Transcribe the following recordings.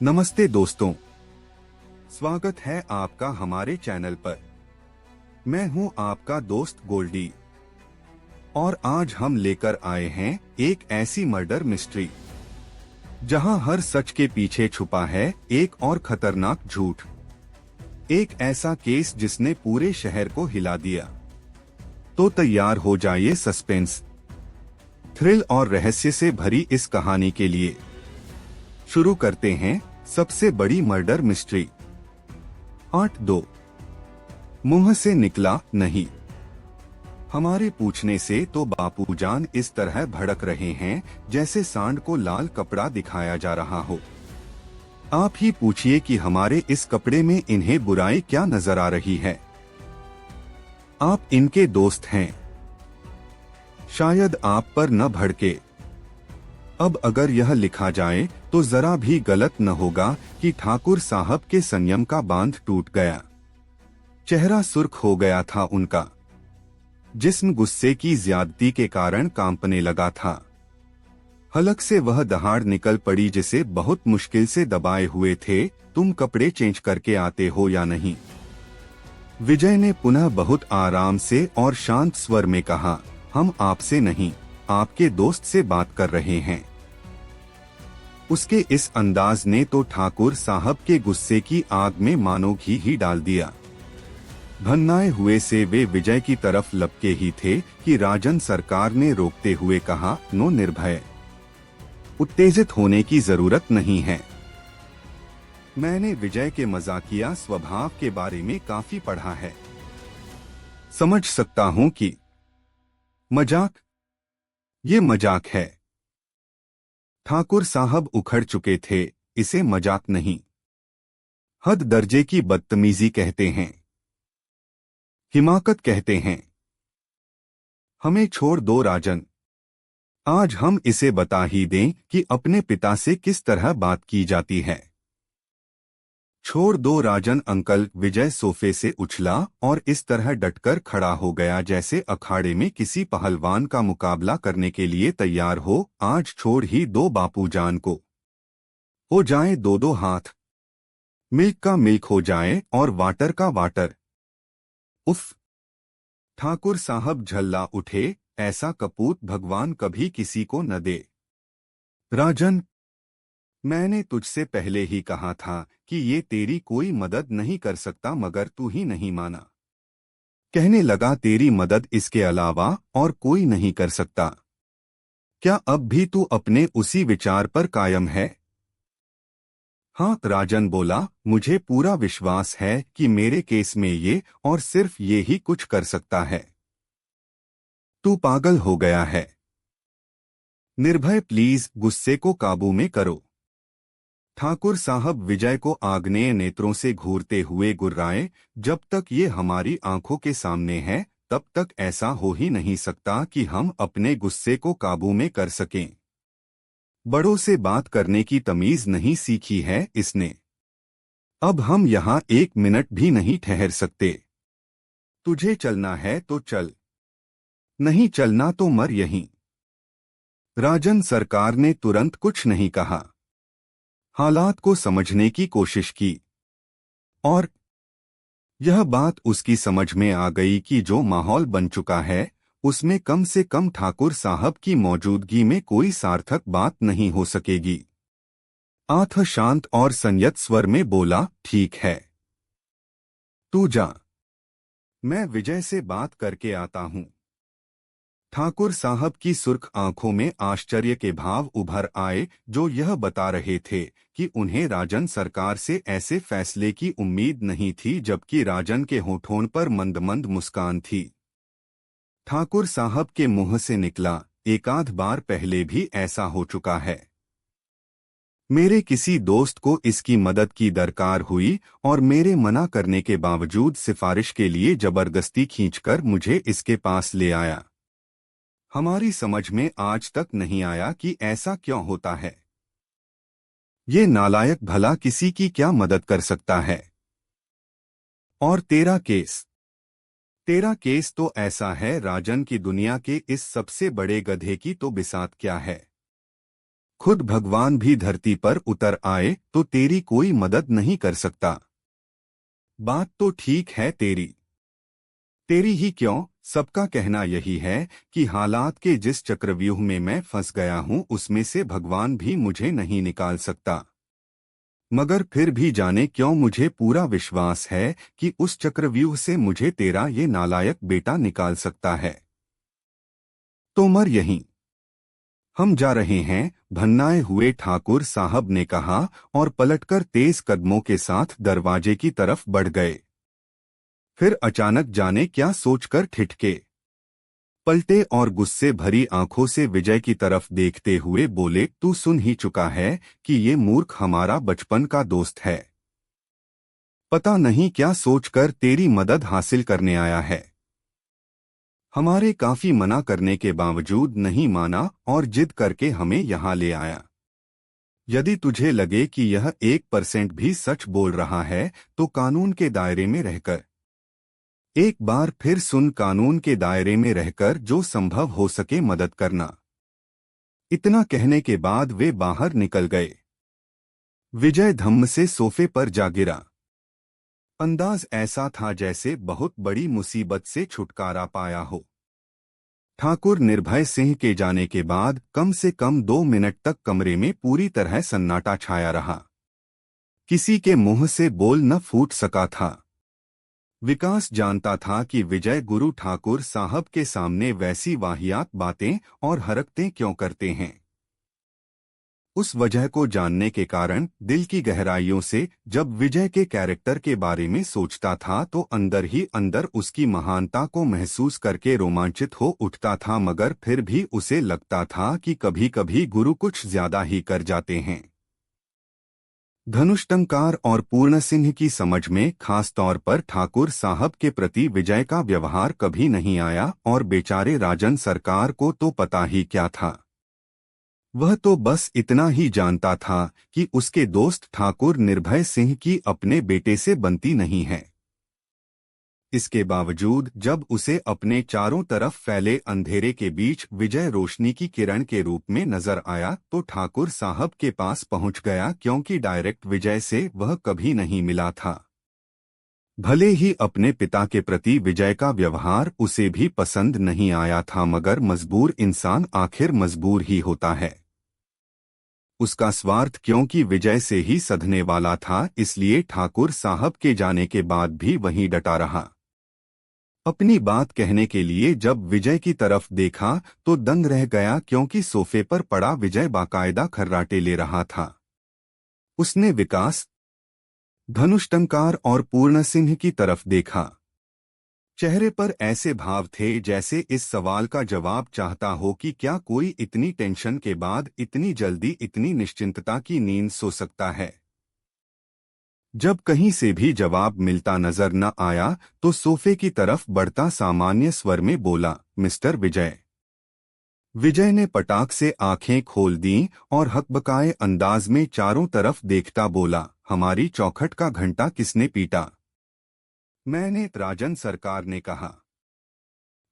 नमस्ते दोस्तों, स्वागत है आपका हमारे चैनल पर। मैं हूं आपका दोस्त गोल्डी और आज हम लेकर आए हैं एक ऐसी मर्डर मिस्ट्री जहां हर सच के पीछे छुपा है एक और खतरनाक झूठ। एक ऐसा केस जिसने पूरे शहर को हिला दिया। तो तैयार हो जाइए सस्पेंस, थ्रिल और रहस्य से भरी इस कहानी के लिए। शुरू करते हैं सबसे बड़ी मर्डर मिस्ट्री। 8-2 मुंह से निकला नहीं। हमारे पूछने से तो बापूजान इस तरह भड़क रहे हैं जैसे सांड को लाल कपड़ा दिखाया जा रहा हो। आप ही पूछिए कि हमारे इस कपड़े में इन्हें बुराई क्या नजर आ रही है। आप इनके दोस्त हैं, शायद आप पर न भड़के। अब अगर यह लिखा जाए तो जरा भी गलत न होगा कि ठाकुर साहब के संयम का बांध टूट गया। चेहरा सुर्ख हो गया था उनका, जिस्म गुस्से की ज्यादती के कारण कांपने लगा था। हलक से वह दहाड़ निकल पड़ी जिसे बहुत मुश्किल से दबाए हुए थे। तुम कपड़े चेंज करके आते हो या नहीं? विजय ने पुनः बहुत आराम से और शांत स्वर में कहा, हम आपसे नहीं, आपके दोस्त से बात कर रहे हैं। उसके इस अंदाज ने तो ठाकुर साहब के गुस्से की आग में मानो घी ही डाल दिया। भन्नाए हुए से वे विजय की तरफ लपके ही थे कि राजन सरकार ने रोकते हुए कहा, नो, निर्भय, उत्तेजित होने की जरूरत नहीं है। मैंने विजय के मजाकिया स्वभाव के बारे में काफी पढ़ा है। समझ सकता हूं कि मजाक, ये मजाक है। ठाकुर साहब उखड़ चुके थे, इसे मजाक नहीं, हद दर्जे की बदतमीजी कहते हैं, हिमाकत कहते हैं। हमें छोड़ दो राजन, आज हम इसे बता ही दें कि अपने पिता से किस तरह बात की जाती है। छोड़ दो राजन अंकल। विजय सोफे से उछला और इस तरह डटकर खड़ा हो गया जैसे अखाड़े में किसी पहलवान का मुकाबला करने के लिए तैयार हो। आज छोड़ ही दो बापूजान को, हो जाए दो दो हाथ, मिल्क का मिल्क हो जाए और वाटर का वाटर। उफ! ठाकुर साहब झल्ला उठे, ऐसा कपूत भगवान कभी किसी को न दे। राजन, मैंने तुझसे पहले ही कहा था कि ये तेरी कोई मदद नहीं कर सकता, मगर तू ही नहीं माना। कहने लगा, तेरी मदद इसके अलावा और कोई नहीं कर सकता। क्या अब भी तू अपने उसी विचार पर कायम है? हाँ, राजन बोला, मुझे पूरा विश्वास है कि मेरे केस में ये और सिर्फ ये ही कुछ कर सकता है। तू पागल हो गया है। निर्भय, प्लीज गुस्से को काबू में करो। ठाकुर साहब विजय को आग्नेय नेत्रों से घूरते हुए गुर्राए, जब तक ये हमारी आंखों के सामने है तब तक ऐसा हो ही नहीं सकता कि हम अपने गुस्से को काबू में कर सकें। बड़ों से बात करने की तमीज नहीं सीखी है इसने। अब हम यहाँ एक मिनट भी नहीं ठहर सकते। तुझे चलना है तो चल, नहीं चलना तो मर यहीं। राजन सरकार ने तुरंत कुछ नहीं कहा, हालात को समझने की कोशिश की और यह बात उसकी समझ में आ गई कि जो माहौल बन चुका है उसमें कम से कम ठाकुर साहब की मौजूदगी में कोई सार्थक बात नहीं हो सकेगी। आठ शांत और संयत स्वर में बोला, ठीक है, तू जा, मैं विजय से बात करके आता हूं। ठाकुर साहब की सुर्ख आंखों में आश्चर्य के भाव उभर आए, जो यह बता रहे थे कि उन्हें राजन सरकार से ऐसे फैसले की उम्मीद नहीं थी, जबकि राजन के होठों पर मंद मंद मुस्कान थी। ठाकुर साहब के मुंह से निकला, एकाध बार पहले भी ऐसा हो चुका है। मेरे किसी दोस्त को इसकी मदद की दरकार हुई और मेरे मना करने के बावजूद सिफारिश के लिए जबरदस्ती खींचकर मुझे इसके पास ले आया। हमारी समझ में आज तक नहीं आया कि ऐसा क्यों होता है। ये नालायक भला किसी की क्या मदद कर सकता है? और तेरा केस? तेरा केस तो ऐसा है राजन की दुनिया के इस सबसे बड़े गधे की तो बिसात क्या है। खुद भगवान भी धरती पर उतर आए तो तेरी कोई मदद नहीं कर सकता। बात तो ठीक है तेरी। तेरी ही क्यों, सबका कहना यही है कि हालात के जिस चक्रव्यूह में मैं फंस गया हूं उसमें से भगवान भी मुझे नहीं निकाल सकता। मगर फिर भी जाने क्यों मुझे पूरा विश्वास है कि उस चक्रव्यूह से मुझे तेरा ये नालायक बेटा निकाल सकता है। तो मर यहीं। हम जा रहे हैं, भन्नाए हुए ठाकुर साहब ने कहा और पलटकर तेज कदमों के साथ दरवाजे की तरफ बढ़ गए। फिर अचानक जाने क्या सोचकर ठिठके, पलटे और गुस्से भरी आंखों से विजय की तरफ देखते हुए बोले, तू सुन ही चुका है कि ये मूर्ख हमारा बचपन का दोस्त है। पता नहीं क्या सोचकर तेरी मदद हासिल करने आया है। हमारे काफी मना करने के बावजूद नहीं माना और जिद करके हमें यहाँ ले आया। यदि तुझे लगे कि यह 1% भी सच बोल रहा है तो कानून के दायरे में रहकर, एक बार फिर सुन, कानून के दायरे में रहकर जो संभव हो सके मदद करना। इतना कहने के बाद वे बाहर निकल गए। विजय धम्म से सोफे पर जा गिरा। अंदाज ऐसा था जैसे बहुत बड़ी मुसीबत से छुटकारा पाया हो। ठाकुर निर्भय सिंह के जाने के बाद कम से कम 2 मिनट तक कमरे में पूरी तरह सन्नाटा छाया रहा। किसी के मुंह से बोल न फूट सका था। विकास जानता था कि विजय गुरु ठाकुर साहब के सामने वैसी वाहियात बातें और हरकतें क्यों करते हैं। उस वजह को जानने के कारण दिल की गहराइयों से जब विजय के कैरेक्टर के बारे में सोचता था तो अंदर ही अंदर उसकी महानता को महसूस करके रोमांचित हो उठता था। मगर फिर भी उसे लगता था कि कभी कभी गुरु कुछ ज्यादा ही कर जाते हैं। धनुष्टंकार और पूर्ण सिंह की समझ में खास तौर पर ठाकुर साहब के प्रति विजय का व्यवहार कभी नहीं आया और बेचारे राजन सरकार को तो पता ही क्या था। वह तो बस इतना ही जानता था कि उसके दोस्त ठाकुर निर्भय सिंह की अपने बेटे से बनती नहीं है। इसके बावजूद जब उसे अपने चारों तरफ फैले अंधेरे के बीच विजय रोशनी की किरण के रूप में नजर आया तो ठाकुर साहब के पास पहुंच गया, क्योंकि डायरेक्ट विजय से वह कभी नहीं मिला था। भले ही अपने पिता के प्रति विजय का व्यवहार उसे भी पसंद नहीं आया था, मगर मजबूर इंसान आखिर मजबूर ही होता है। उसका स्वार्थ क्योंकि विजय से ही सधने वाला था, इसलिए ठाकुर साहब के जाने के बाद भी वहीं डटा रहा। अपनी बात कहने के लिए जब विजय की तरफ देखा तो दंग रह गया, क्योंकि सोफे पर पड़ा विजय बाकायदा खर्राटे ले रहा था। उसने विकास, धनुष्टंकार और पूर्ण सिंह की तरफ देखा। चेहरे पर ऐसे भाव थे जैसे इस सवाल का जवाब चाहता हो कि क्या कोई इतनी टेंशन के बाद इतनी जल्दी इतनी निश्चिंतता की नींद सो सकता है। जब कहीं से भी जवाब मिलता नजर न आया तो सोफे की तरफ बढ़ता सामान्य स्वर में बोला, मिस्टर विजय। विजय ने पटाख से आंखें खोल दी और हकबकाए अंदाज में चारों तरफ देखता बोला, हमारी चौखट का घंटा किसने पीटा? मैंने, राजन सरकार ने कहा।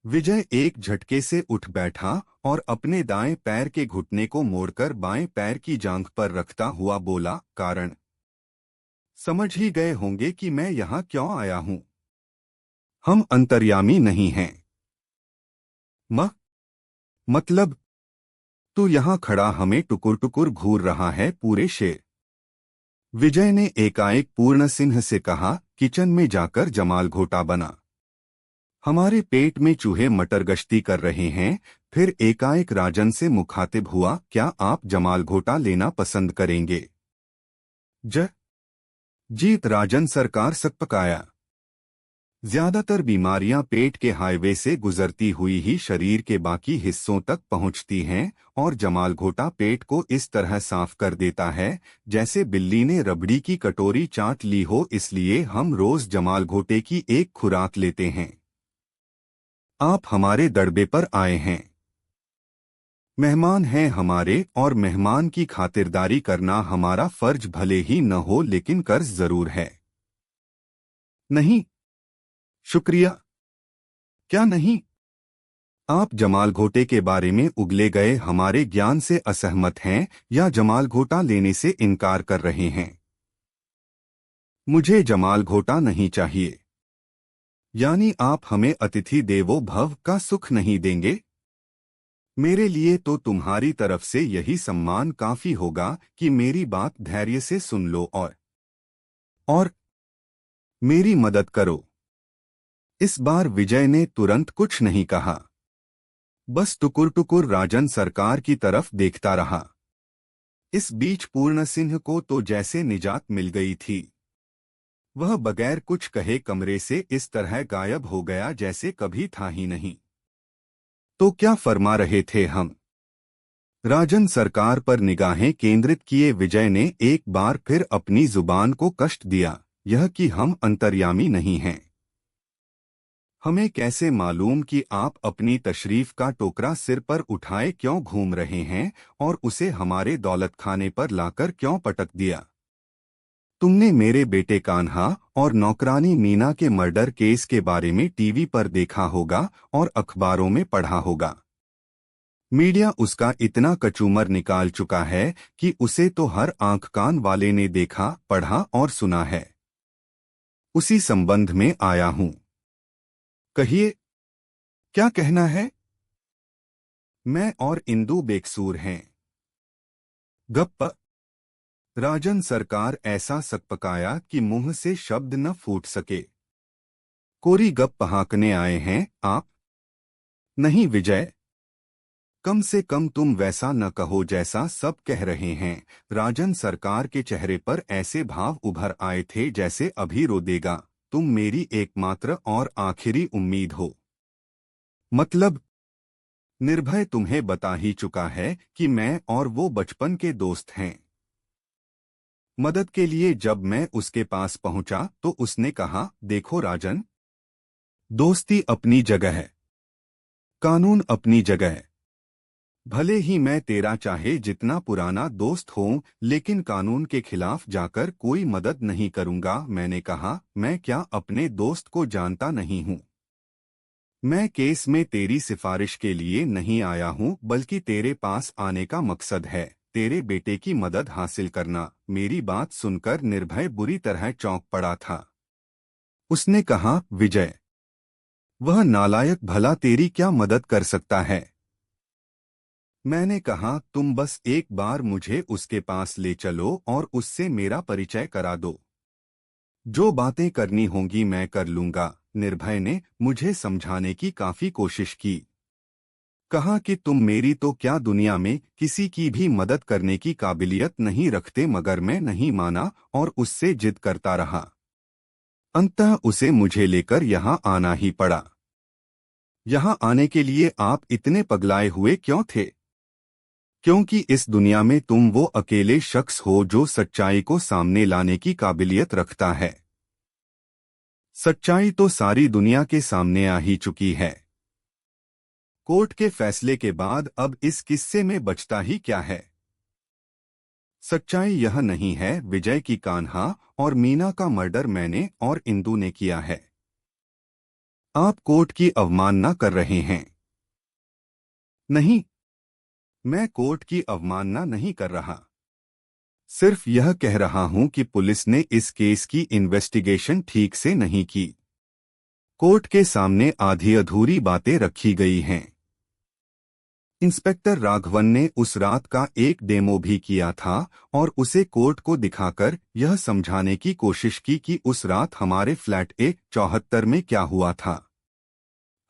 विजय एक झटके से उठ बैठा और अपने दाएं पैर के घुटने को मोड़कर बाएं पैर की जांघ पर रखता हुआ बोला, कारण समझ ही गए होंगे कि मैं यहाँ क्यों आया हूँ। हम अंतर्यामी नहीं हैं। मतलब तू यहाँ खड़ा हमें टुकुर टुकुर घूर रहा है पूरे शेर। विजय ने एकाएक पूर्ण सिंह से कहा, किचन में जाकर जमाल घोटा बना। हमारे पेट में चूहे मटर गश्ती कर रहे हैं। फिर एकाएक राजन से मुखातिब हुआ, क्या आप जमाल घोटा लेना पसंद करेंगे? जीत, राजन सरकार सकपकाया। ज्यादातर बीमारियां पेट के हाईवे से गुजरती हुई ही शरीर के बाकी हिस्सों तक पहुंचती हैं और जमाल घोटा पेट को इस तरह साफ कर देता है जैसे बिल्ली ने रबड़ी की कटोरी चाट ली हो, इसलिए हम रोज जमाल घोटे की एक खुराक लेते हैं। आप हमारे दड़बे पर आए हैं, मेहमान हैं हमारे, और मेहमान की खातिरदारी करना हमारा फर्ज भले ही न हो लेकिन कर्ज जरूर है। नहीं? शुक्रिया। क्या नहीं? आप जमालघोटे के बारे में उगले गए हमारे ज्ञान से असहमत हैं या जमालघोटा लेने से इनकार कर रहे हैं? मुझे जमालघोटा नहीं चाहिए। यानी आप हमें अतिथि देवो भव का सुख नहीं देंगे? मेरे लिए तो तुम्हारी तरफ से यही सम्मान काफी होगा कि मेरी बात धैर्य से सुन लो और मेरी मदद करो। इस बार विजय ने तुरंत कुछ नहीं कहा, बस टुकुर टुकुर राजन सरकार की तरफ देखता रहा। इस बीच पूर्ण सिंह को तो जैसे निजात मिल गई थी। वह बगैर कुछ कहे कमरे से इस तरह गायब हो गया जैसे कभी था ही नहीं। तो क्या फरमा रहे थे हम? राजन सरकार पर निगाहें केंद्रित किए विजय ने एक बार फिर अपनी जुबान को कष्ट दिया, यह कि हम अंतर्यामी नहीं हैं। हमें कैसे मालूम कि आप अपनी तशरीफ का टोकरा सिर पर उठाए क्यों घूम रहे हैं और उसे हमारे दौलत खाने पर लाकर क्यों पटक दिया? तुमने मेरे बेटे कान्हा और नौकरानी मीना के मर्डर केस के बारे में टीवी पर देखा होगा और अखबारों में पढ़ा होगा। मीडिया उसका इतना कचूमर निकाल चुका है कि उसे तो हर आंख कान वाले ने देखा, पढ़ा और सुना है। उसी संबंध में आया हूं। कहिए, क्या कहना है? मैं और इंदू बेकसूर हैं। गप्प। राजन सरकार ऐसा सकपकाया कि मुंह से शब्द न फूट सके। कोरी गप्प हाँकने आए हैं आप? नहीं विजय, कम से कम तुम वैसा न कहो जैसा सब कह रहे हैं। राजन सरकार के चेहरे पर ऐसे भाव उभर आए थे जैसे अभी रो देगा। तुम मेरी एकमात्र और आखिरी उम्मीद हो। मतलब? निर्भय तुम्हें बता ही चुका है कि मैं और वो बचपन के दोस्त हैं। मदद के लिए जब मैं उसके पास पहुंचा तो उसने कहा, देखो राजन, दोस्ती अपनी जगह है, कानून अपनी जगह है। भले ही मैं तेरा चाहे जितना पुराना दोस्त हूं, लेकिन कानून के खिलाफ जाकर कोई मदद नहीं करूंगा। मैंने कहा, मैं क्या अपने दोस्त को जानता नहीं हूं? मैं केस में तेरी सिफारिश के लिए नहीं आया हूं, बल्कि तेरे पास आने का मकसद है तेरे बेटे की मदद हासिल करना। मेरी बात सुनकर निर्भय बुरी तरह चौंक पड़ा था। उसने कहा, विजय, वह नालायक भला तेरी क्या मदद कर सकता है? मैंने कहा, तुम बस एक बार मुझे उसके पास ले चलो और उससे मेरा परिचय करा दो। जो बातें करनी होंगी मैं कर लूंगा। निर्भय ने मुझे समझाने की काफी कोशिश की। कहा कि तुम मेरी तो क्या दुनिया में किसी की भी मदद करने की काबिलियत नहीं रखते, मगर मैं नहीं माना और उससे जिद करता रहा। अंततः उसे मुझे लेकर यहाँ आना ही पड़ा। यहाँ आने के लिए आप इतने पगलाए हुए क्यों थे? क्योंकि इस दुनिया में तुम वो अकेले शख्स हो जो सच्चाई को सामने लाने की काबिलियत रखता है। सच्चाई तो सारी दुनिया के सामने आ ही चुकी है। कोर्ट के फैसले के बाद अब इस किस्से में बचता ही क्या है? सच्चाई यह नहीं है विजय की कान्हा और मीना का मर्डर मैंने और इंदू ने किया है। आप कोर्ट की अवमानना कर रहे हैं। नहीं, मैं कोर्ट की अवमानना नहीं कर रहा। सिर्फ यह कह रहा हूं कि पुलिस ने इस केस की इन्वेस्टिगेशन ठीक से नहीं की। कोर्ट के सामने आधी अधूरी बातें रखी गई हैं। इंस्पेक्टर राघवन ने उस रात का एक डेमो भी किया था और उसे कोर्ट को दिखाकर यह समझाने की कोशिश की कि उस रात हमारे फ्लैट A74 में क्या हुआ था।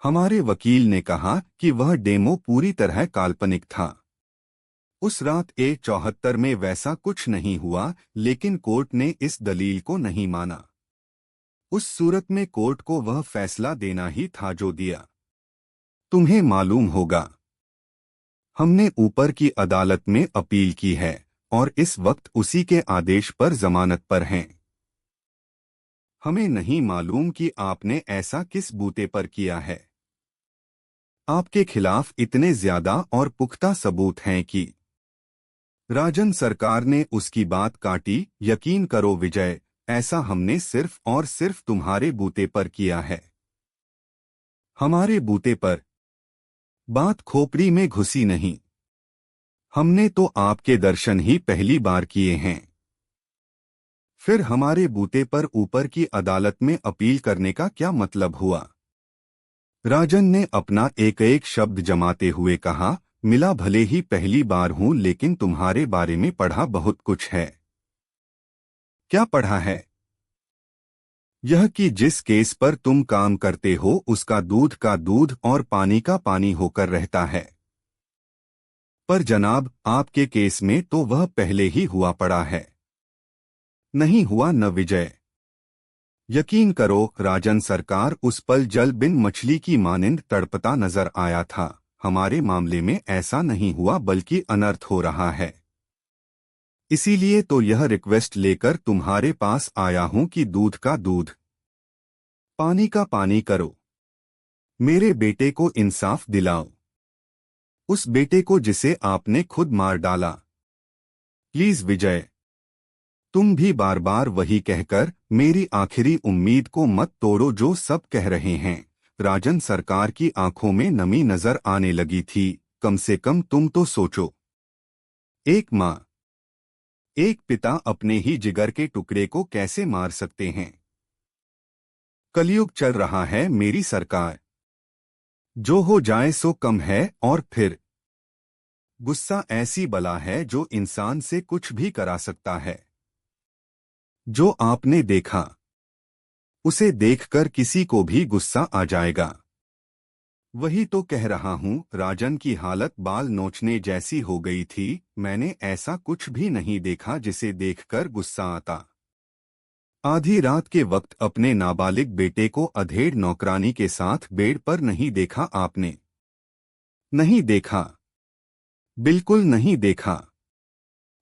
हमारे वकील ने कहा कि वह डेमो पूरी तरह काल्पनिक था। उस रात A74 में वैसा कुछ नहीं हुआ, लेकिन कोर्ट ने इस दलील को नहीं माना। उस सूरत में कोर्ट को वह फैसला देना ही था जो दिया। तुम्हें मालूम होगा, हमने ऊपर की अदालत में अपील की है और इस वक्त उसी के आदेश पर जमानत पर हैं। हमें नहीं मालूम कि आपने ऐसा किस बूते पर किया है। आपके खिलाफ इतने ज्यादा और पुख्ता सबूत हैं कि राजन सरकार ने उसकी बात काटी। यकीन करो विजय, ऐसा हमने सिर्फ और सिर्फ तुम्हारे बूते पर किया है। हमारे बूते पर बात खोपड़ी में घुसी नहीं। हमने तो आपके दर्शन ही पहली बार किए हैं। फिर हमारे बूते पर ऊपर की अदालत में अपील करने का क्या मतलब हुआ? राजन ने अपना एक एक शब्द जमाते हुए कहा, मिला भले ही पहली बार हूं, लेकिन तुम्हारे बारे में पढ़ा बहुत कुछ है। क्या पढ़ा है? यह कि जिस केस पर तुम काम करते हो उसका दूध का दूध और पानी का पानी होकर रहता है। पर जनाब, आपके केस में तो वह पहले ही हुआ पड़ा है। नहीं हुआ न विजय। यकीन करो राजन सरकार, उस पल जल बिन मछली की मानिंद तड़पता नजर आया था। हमारे मामले में ऐसा नहीं हुआ बल्कि अनर्थ हो रहा है। इसीलिए तो यह रिक्वेस्ट लेकर तुम्हारे पास आया हूं कि दूध का दूध, पानी का पानी करो। मेरे बेटे को इंसाफ दिलाओ, उस बेटे को जिसे आपने खुद मार डाला। प्लीज विजय, तुम भी बार बार वही कहकर मेरी आखिरी उम्मीद को मत तोड़ो जो सब कह रहे हैं। राजन सरकार की आंखों में नमी नजर आने लगी थी। कम से कम तुम तो सोचो, एक माँ, एक पिता अपने ही जिगर के टुकड़े को कैसे मार सकते हैं? कलयुग चल रहा है मेरी सरकार, जो हो जाए सो कम है। और फिर गुस्सा ऐसी बला है जो इंसान से कुछ भी करा सकता है। जो आपने देखा उसे देखकर किसी को भी गुस्सा आ जाएगा। वही तो कह रहा हूं, राजन की हालत बाल नोचने जैसी हो गई थी। मैंने ऐसा कुछ भी नहीं देखा जिसे देखकर गुस्सा आता। आधी रात के वक्त अपने नाबालिग बेटे को अधेड़ नौकरानी के साथ बेड पर नहीं देखा आपने? नहीं देखा, बिल्कुल नहीं देखा।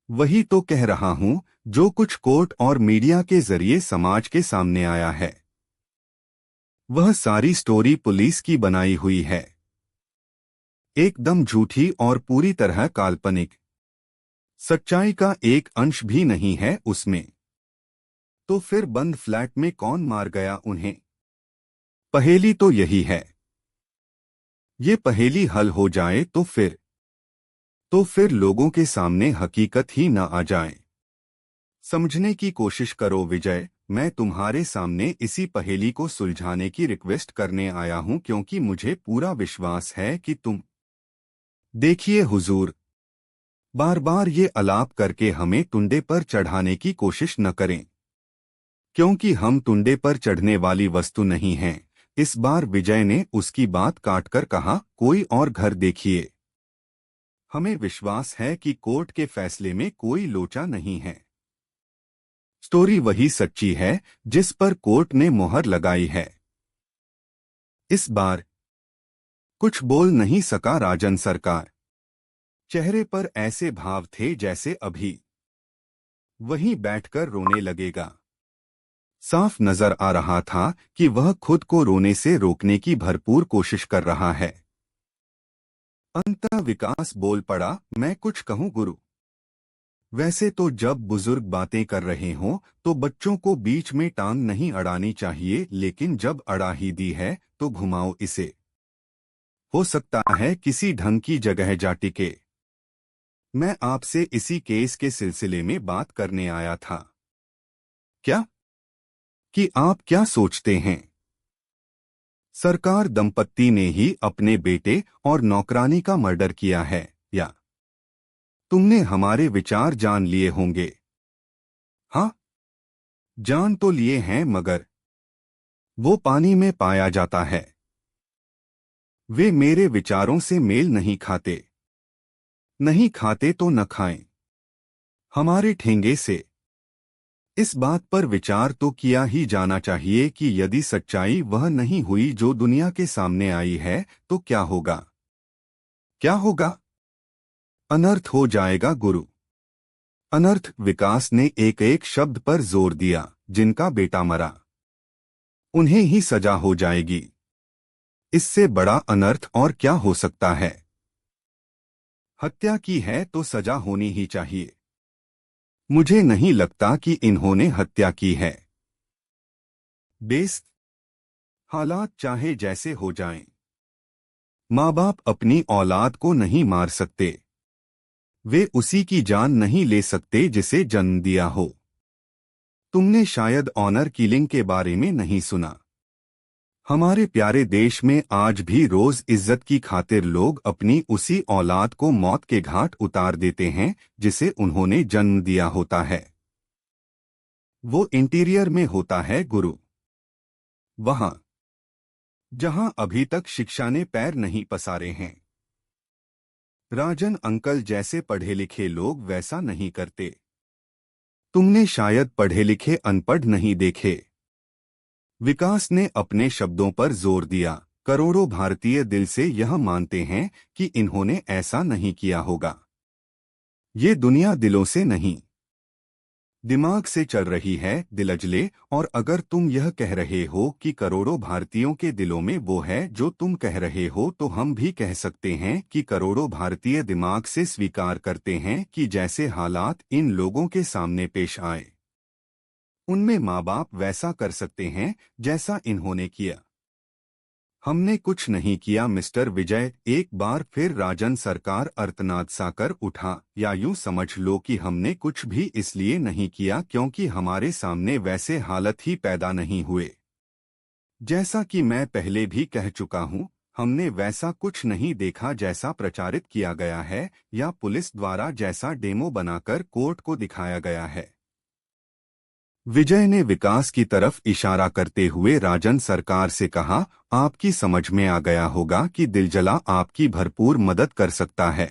वही तो कह रहा हूं, जो कुछ कोर्ट और मीडिया के जरिए समाज के सामने आया है वह सारी स्टोरी पुलिस की बनाई हुई है। एकदम झूठी और पूरी तरह काल्पनिक। सच्चाई का एक अंश भी नहीं है उसमें। तो फिर बंद फ्लैट में कौन मार गया उन्हें? पहेली तो यही है। ये पहेली हल हो जाए तो फिर लोगों के सामने हकीकत ही न आ जाए। समझने की कोशिश करो विजय, मैं तुम्हारे सामने इसी पहेली को सुलझाने की रिक्वेस्ट करने आया हूं, क्योंकि मुझे पूरा विश्वास है कि तुम। देखिए हुजूर, बार बार ये अलाप करके हमें टुंडे पर चढ़ाने की कोशिश न करें, क्योंकि हम टुंडे पर चढ़ने वाली वस्तु नहीं हैं। इस बार विजय ने उसकी बात काटकर कहा, कोई और घर देखिए। हमें विश्वास है कि कोर्ट के फैसले में कोई लोचा नहीं है। स्टोरी वही सच्ची है जिस पर कोर्ट ने मोहर लगाई है। इस बार कुछ बोल नहीं सका राजन सरकार। चेहरे पर ऐसे भाव थे जैसे अभी वहीं बैठकर रोने लगेगा। साफ नजर आ रहा था कि वह खुद को रोने से रोकने की भरपूर कोशिश कर रहा है। अंततः विकास बोल पड़ा, मैं कुछ कहूं गुरु? वैसे तो जब बुजुर्ग बातें कर रहे हों तो बच्चों को बीच में टांग नहीं अड़ानी चाहिए, लेकिन जब अड़ा ही दी है तो घुमाओ इसे। हो सकता है किसी ढंग की जगह जा टिके। मैं आपसे इसी केस के सिलसिले में बात करने आया था। क्या? कि आप क्या सोचते हैं? सरकार दंपत्ति ने ही अपने बेटे और नौकरानी का मर्डर किया है, या तुमने हमारे विचार जान लिए होंगे? हाँ, जान तो लिए हैं, मगर वो पानी में पाया जाता है। वे मेरे विचारों से मेल नहीं खाते। नहीं खाते तो न खाएं। हमारे ठेंगे से इस बात पर विचार तो किया ही जाना चाहिए कि यदि सच्चाई वह नहीं हुई जो दुनिया के सामने आई है तो क्या होगा? क्या होगा? अनर्थ हो जाएगा गुरु। अनर्थ। विकास ने एक एक शब्द पर जोर दिया। जिनका बेटा मरा उन्हें ही सजा हो जाएगी। इससे बड़ा अनर्थ और क्या हो सकता है? हत्या की है तो सजा होनी ही चाहिए। मुझे नहीं लगता कि इन्होंने हत्या की है। बेस हालात चाहे जैसे हो जाएं, माँ बाप अपनी औलाद को नहीं मार सकते। वे उसी की जान नहीं ले सकते जिसे जन्म दिया हो। तुमने शायद ऑनर किलिंग के बारे में नहीं सुना। हमारे प्यारे देश में आज भी रोज इज्जत की खातिर लोग अपनी उसी औलाद को मौत के घाट उतार देते हैं जिसे उन्होंने जन्म दिया होता है। वो इंटीरियर में होता है गुरु, वहां जहां अभी तक शिक्षा ने पैर नहीं पसारे हैं। राजन अंकल जैसे पढ़े लिखे लोग वैसा नहीं करते। तुमने शायद पढ़े लिखे अनपढ़ नहीं देखे। विकास ने अपने शब्दों पर जोर दिया। करोड़ों भारतीय दिल से यह मानते हैं कि इन्होंने ऐसा नहीं किया होगा। ये दुनिया दिलों से नहीं, दिमाग से चल रही है दिलजले। और अगर तुम यह कह रहे हो कि करोड़ों भारतीयों के दिलों में वो है जो तुम कह रहे हो, तो हम भी कह सकते हैं कि करोड़ों भारतीय दिमाग से स्वीकार करते हैं कि जैसे हालात इन लोगों के सामने पेश आए, उनमें माँ बाप वैसा कर सकते हैं जैसा इन्होंने किया। हमने कुछ नहीं किया मिस्टर विजय। एक बार फिर राजन सरकार अर्थनाद सा कर उठा। या यूं समझ लो कि हमने कुछ भी इसलिए नहीं किया क्योंकि हमारे सामने वैसे हालत ही पैदा नहीं हुए। जैसा कि मैं पहले भी कह चुका हूं, हमने वैसा कुछ नहीं देखा जैसा प्रचारित किया गया है या पुलिस द्वारा जैसा डेमो बनाकर कोर्ट को दिखाया गया है। विजय ने विकास की तरफ इशारा करते हुए राजन सरकार से कहा, आपकी समझ में आ गया होगा कि दिलजला आपकी भरपूर मदद कर सकता है।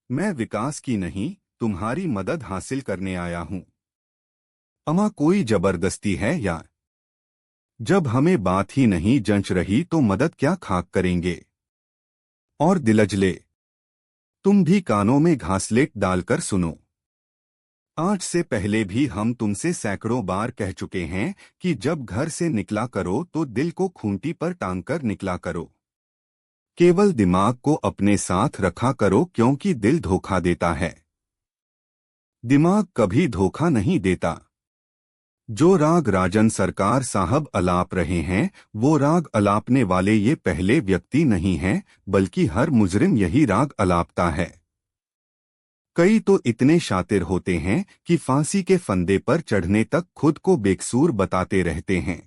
मैं विकास की नहीं, तुम्हारी मदद हासिल करने आया हूं। अमा कोई जबरदस्ती है या? जब हमें बात ही नहीं जंच रही तो मदद क्या खाक करेंगे। और दिलजले, तुम भी कानों में घासलेट डालकर सुनो। आज से पहले भी हम तुमसे सैकड़ों बार कह चुके हैं कि जब घर से निकला करो तो दिल को खूंटी पर टांगकर निकला करो। केवल दिमाग को अपने साथ रखा करो क्योंकि दिल धोखा देता है, दिमाग कभी धोखा नहीं देता। जो राग राजन सरकार साहब अलाप रहे हैं, वो राग अलापने वाले ये पहले व्यक्ति नहीं हैं, बल्कि हर मुजरिम यही राग अलापता है। कई तो इतने शातिर होते हैं कि फांसी के फंदे पर चढ़ने तक खुद को बेकसूर बताते रहते हैं।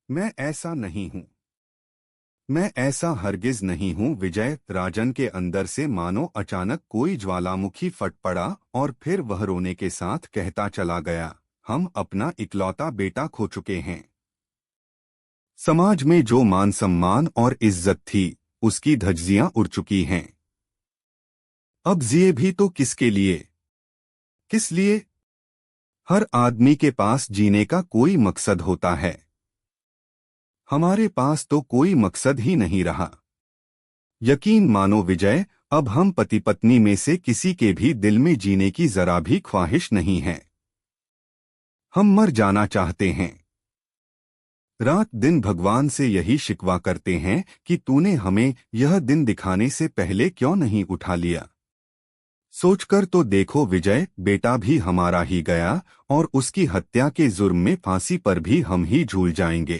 मैं ऐसा नहीं हूं। मैं ऐसा हरगिज नहीं हूं विजय। राजन के अंदर से मानो अचानक कोई ज्वालामुखी फट पड़ा और फिर वह रोने के साथ कहता चला गया, हम अपना इकलौता बेटा खो चुके हैं। समाज में जो मान सम्मान और इज्जत थी, उसकी धज्जियां उड़ चुकी हैं। अब जिए भी तो किसके लिए, किस लिए? हर आदमी के पास जीने का कोई मकसद होता है। हमारे पास तो कोई मकसद ही नहीं रहा। यकीन मानो विजय, अब हम पति पत्नी में से किसी के भी दिल में जीने की जरा भी ख्वाहिश नहीं है। हम मर जाना चाहते हैं। रात दिन भगवान से यही शिकवा करते हैं कि तूने हमें यह दिन दिखाने से पहले क्यों नहीं उठा लिया। सोचकर तो देखो विजय, बेटा भी हमारा ही गया और उसकी हत्या के जुर्म में फांसी पर भी हम ही झूल जाएंगे।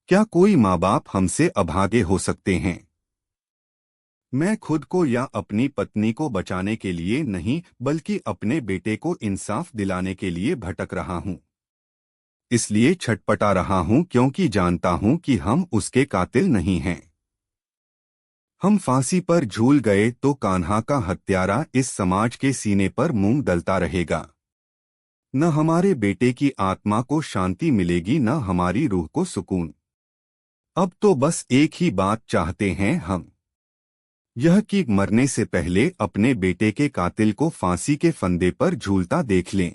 क्या कोई माँ बाप हमसे अभागे हो सकते हैं? मैं खुद को या अपनी पत्नी को बचाने के लिए नहीं, बल्कि अपने बेटे को इंसाफ दिलाने के लिए भटक रहा हूँ। इसलिए छटपटा रहा हूँ क्योंकि जानता हूँ कि हम उसके कातिल नहीं हैं। हम फांसी पर झूल गए तो कान्हा का हत्यारा इस समाज के सीने पर मूंग दलता रहेगा। न हमारे बेटे की आत्मा को शांति मिलेगी, न हमारी रूह को सुकून। अब तो बस एक ही बात चाहते हैं हम, यह कि मरने से पहले अपने बेटे के कातिल को फांसी के फंदे पर झूलता देख लें।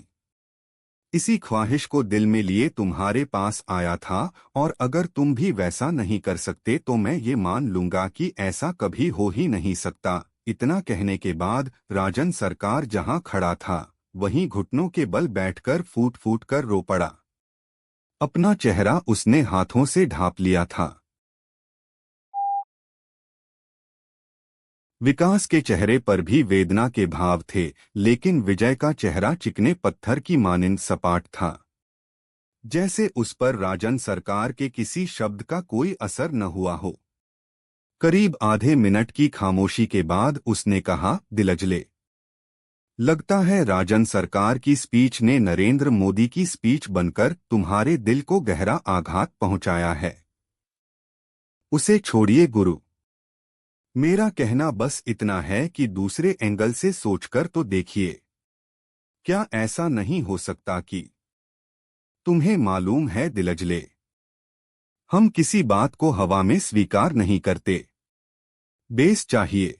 इसी ख्वाहिश को दिल में लिए तुम्हारे पास आया था, और अगर तुम भी वैसा नहीं कर सकते तो मैं ये मान लूंगा कि ऐसा कभी हो ही नहीं सकता। इतना कहने के बाद राजन सरकार जहां खड़ा था, वहीं घुटनों के बल बैठकर फूट फूट कर रो पड़ा। अपना चेहरा उसने हाथों से ढांप लिया था। विकास के चेहरे पर भी वेदना के भाव थे, लेकिन विजय का चेहरा चिकने पत्थर की मानिंद सपाट था। जैसे उस पर राजन सरकार के किसी शब्द का कोई असर न हुआ हो। करीब आधे मिनट की खामोशी के बाद उसने कहा, दिलजले, लगता है राजन सरकार की स्पीच ने नरेंद्र मोदी की स्पीच बनकर तुम्हारे दिल को गहरा आघात पहुंचाया है। उसे छोड़िए गुरु। मेरा कहना बस इतना है कि दूसरे एंगल से सोचकर तो देखिए। क्या ऐसा नहीं हो सकता कि तुम्हें मालूम है दिलजले, हम किसी बात को हवा में स्वीकार नहीं करते, बेस चाहिए।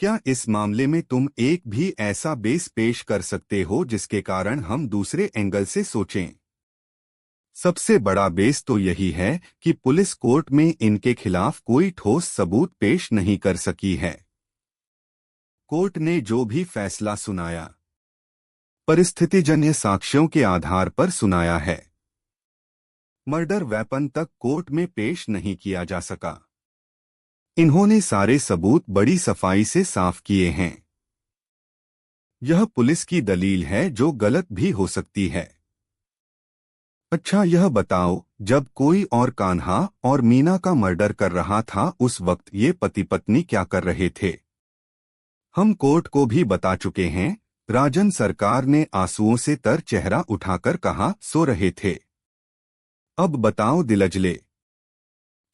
क्या इस मामले में तुम एक भी ऐसा बेस पेश कर सकते हो जिसके कारण हम दूसरे एंगल से सोचें? सबसे बड़ा बेस तो यही है कि पुलिस कोर्ट में इनके खिलाफ कोई ठोस सबूत पेश नहीं कर सकी है। कोर्ट ने जो भी फैसला सुनाया, परिस्थितिजन्य साक्ष्यों के आधार पर सुनाया है। मर्डर वेपन तक कोर्ट में पेश नहीं किया जा सका। इन्होंने सारे सबूत बड़ी सफाई से साफ किए हैं। यह पुलिस की दलील है जो गलत भी हो सकती है। अच्छा यह बताओ, जब कोई और कान्हा और मीना का मर्डर कर रहा था उस वक्त ये पति पत्नी क्या कर रहे थे? हम कोर्ट को भी बता चुके हैं। राजन सरकार ने आंसुओं से तर चेहरा उठाकर कहा, सो रहे थे। अब बताओ दिलजले।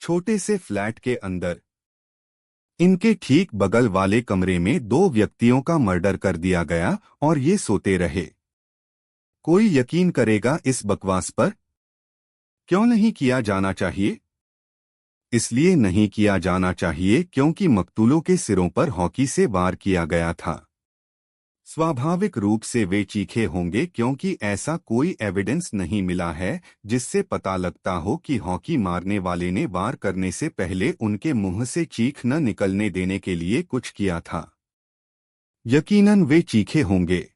छोटे से फ्लैट के अंदर इनके ठीक बगल वाले कमरे में दो व्यक्तियों का मर्डर कर दिया गया और ये सोते रहे। कोई यकीन करेगा इस बकवास पर? क्यों नहीं किया जाना चाहिए? इसलिए नहीं किया जाना चाहिए क्योंकि मकतूलों के सिरों पर हॉकी से वार किया गया था। स्वाभाविक रूप से वे चीखे होंगे क्योंकि ऐसा कोई एविडेंस नहीं मिला है जिससे पता लगता हो कि हॉकी मारने वाले ने वार करने से पहले उनके मुंह से चीख न निकलने देने के लिए कुछ किया था। यकीनन वे चीखे होंगे।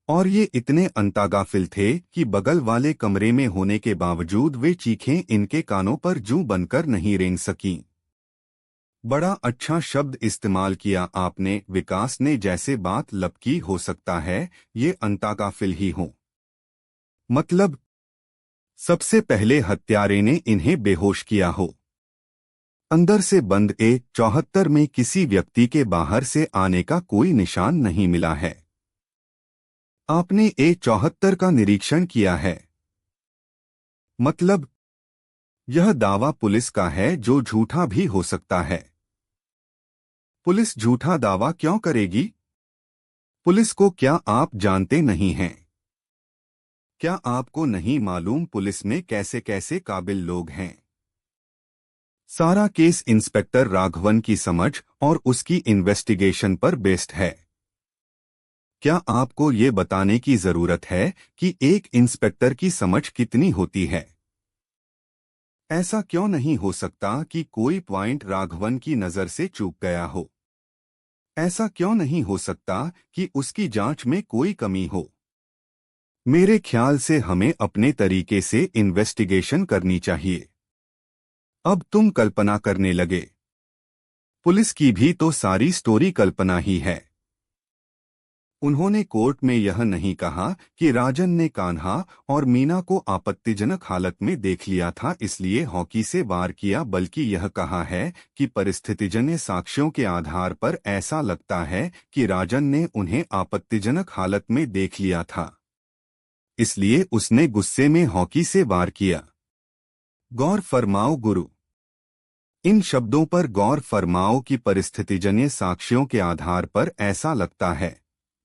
और ये इतने अंतागाफिल थे कि बगल वाले कमरे में होने के बावजूद वे चीखें इनके कानों पर जूं बनकर नहीं रेंग सकीं। बड़ा अच्छा शब्द इस्तेमाल किया आपने विकास ने, जैसे बात लपकी हो सकता है ये अंतागाफिल ही हो। मतलब सबसे पहले हत्यारे ने इन्हें बेहोश किया हो। अंदर से बंद A74 में किसी व्यक्ति के बाहर से आने का कोई निशान नहीं मिला है। आपने A74 का निरीक्षण किया है। मतलब यह दावा पुलिस का है जो झूठा भी हो सकता है। पुलिस झूठा दावा क्यों करेगी? पुलिस को क्या आप जानते नहीं हैं? क्या आपको नहीं मालूम पुलिस में कैसे कैसे काबिल लोग हैं? सारा केस इंस्पेक्टर राघवन की समझ और उसकी इन्वेस्टिगेशन पर बेस्ड है। क्या आपको ये बताने की जरूरत है कि एक इंस्पेक्टर की समझ कितनी होती है? ऐसा क्यों नहीं हो सकता कि कोई पॉइंट राघवन की नजर से चूक गया हो? ऐसा क्यों नहीं हो सकता कि उसकी जांच में कोई कमी हो? मेरे ख्याल से हमें अपने तरीके से इन्वेस्टिगेशन करनी चाहिए। अब तुम कल्पना करने लगे। पुलिस की भी तो सारी स्टोरी कल्पना ही है। उन्होंने कोर्ट में यह नहीं कहा कि राजन ने कान्हा और मीना को आपत्तिजनक हालत में देख लिया था इसलिए हॉकी से वार किया, बल्कि यह कहा है कि परिस्थितिजन्य साक्ष्यों के आधार पर ऐसा लगता है कि राजन ने उन्हें आपत्तिजनक हालत में देख लिया था, इसलिए उसने गुस्से में हॉकी से वार किया। गौर फरमाओ गुरु। इन शब्दों पर गौर फरमाओ कि परिस्थितिजन्य साक्ष्यों के आधार पर ऐसा लगता है।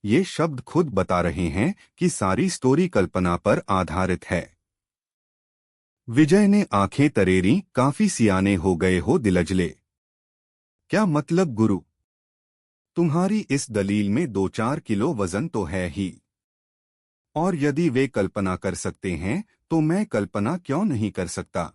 ये शब्द खुद बता रहे हैं कि सारी स्टोरी कल्पना पर आधारित है। विजय ने आंखें तरेरी, काफी सियाने हो गए हो दिलजले। क्या मतलब गुरु? तुम्हारी इस दलील में 2-4 किलो वजन तो है ही। और यदि वे कल्पना कर सकते हैं तो मैं कल्पना क्यों नहीं कर सकता?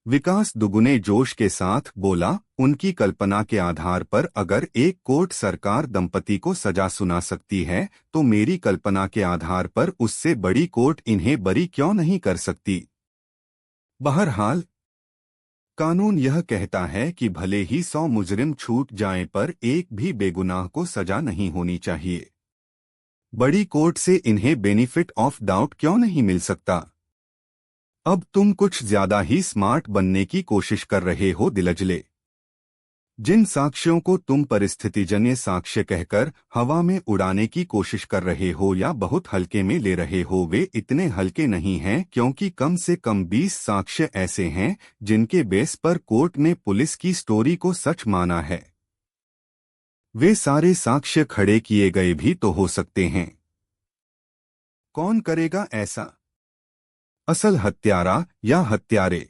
विकास दुगुने जोश के साथ बोला, उनकी कल्पना के आधार पर अगर एक कोर्ट सरकार दंपति को सजा सुना सकती है तो मेरी कल्पना के आधार पर उससे बड़ी कोर्ट इन्हें बरी क्यों नहीं कर सकती? बहरहाल कानून यह कहता है कि भले ही 100 मुजरिम छूट जाएं पर एक भी बेगुनाह को सजा नहीं होनी चाहिए। बड़ी कोर्ट से इन्हें बेनिफिट ऑफ डाउट क्यों नहीं मिल सकता? अब तुम कुछ ज्यादा ही स्मार्ट बनने की कोशिश कर रहे हो दिलजले। जिन साक्ष्यों को तुम परिस्थितिजन्य साक्ष्य कहकर हवा में उड़ाने की कोशिश कर रहे हो या बहुत हल्के में ले रहे हो, वे इतने हल्के नहीं हैं, क्योंकि कम से कम 20 साक्ष्य ऐसे हैं जिनके बेस पर कोर्ट ने पुलिस की स्टोरी को सच माना है। वे सारे साक्ष्य खड़े किए गए भी तो हो सकते हैं। कौन करेगा ऐसा? असल हत्यारा या हत्यारे?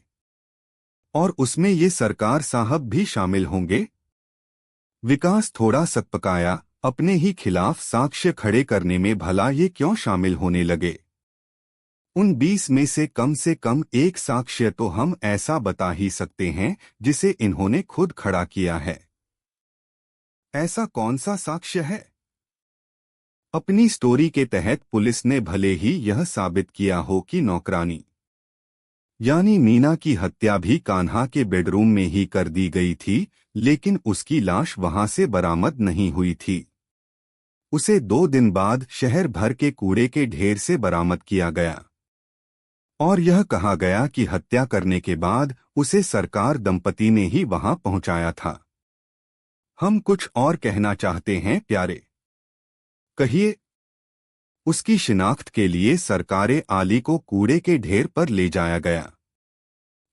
और उसमें ये सरकार साहब भी शामिल होंगे? विकास थोड़ा सकपकाया। अपने ही खिलाफ साक्ष्य खड़े करने में भला ये क्यों शामिल होने लगे? उन 20 में से कम एक साक्ष्य तो हम ऐसा बता ही सकते हैं जिसे इन्होंने खुद खड़ा किया है। ऐसा कौन सा साक्ष्य है? अपनी स्टोरी के तहत पुलिस ने भले ही यह साबित किया हो कि नौकरानी यानी मीना की हत्या भी कान्हा के बेडरूम में ही कर दी गई थी, लेकिन उसकी लाश वहां से बरामद नहीं हुई थी। उसे 2 दिन बाद शहर भर के कूड़े के ढेर से बरामद किया गया और यह कहा गया कि हत्या करने के बाद उसे सरकार दंपति ने ही वहां पहुंचाया था। हम कुछ और कहना चाहते हैं प्यारे। कहिए। उसकी शिनाख्त के लिए सरकारे आली को कूड़े के ढेर पर ले जाया गया।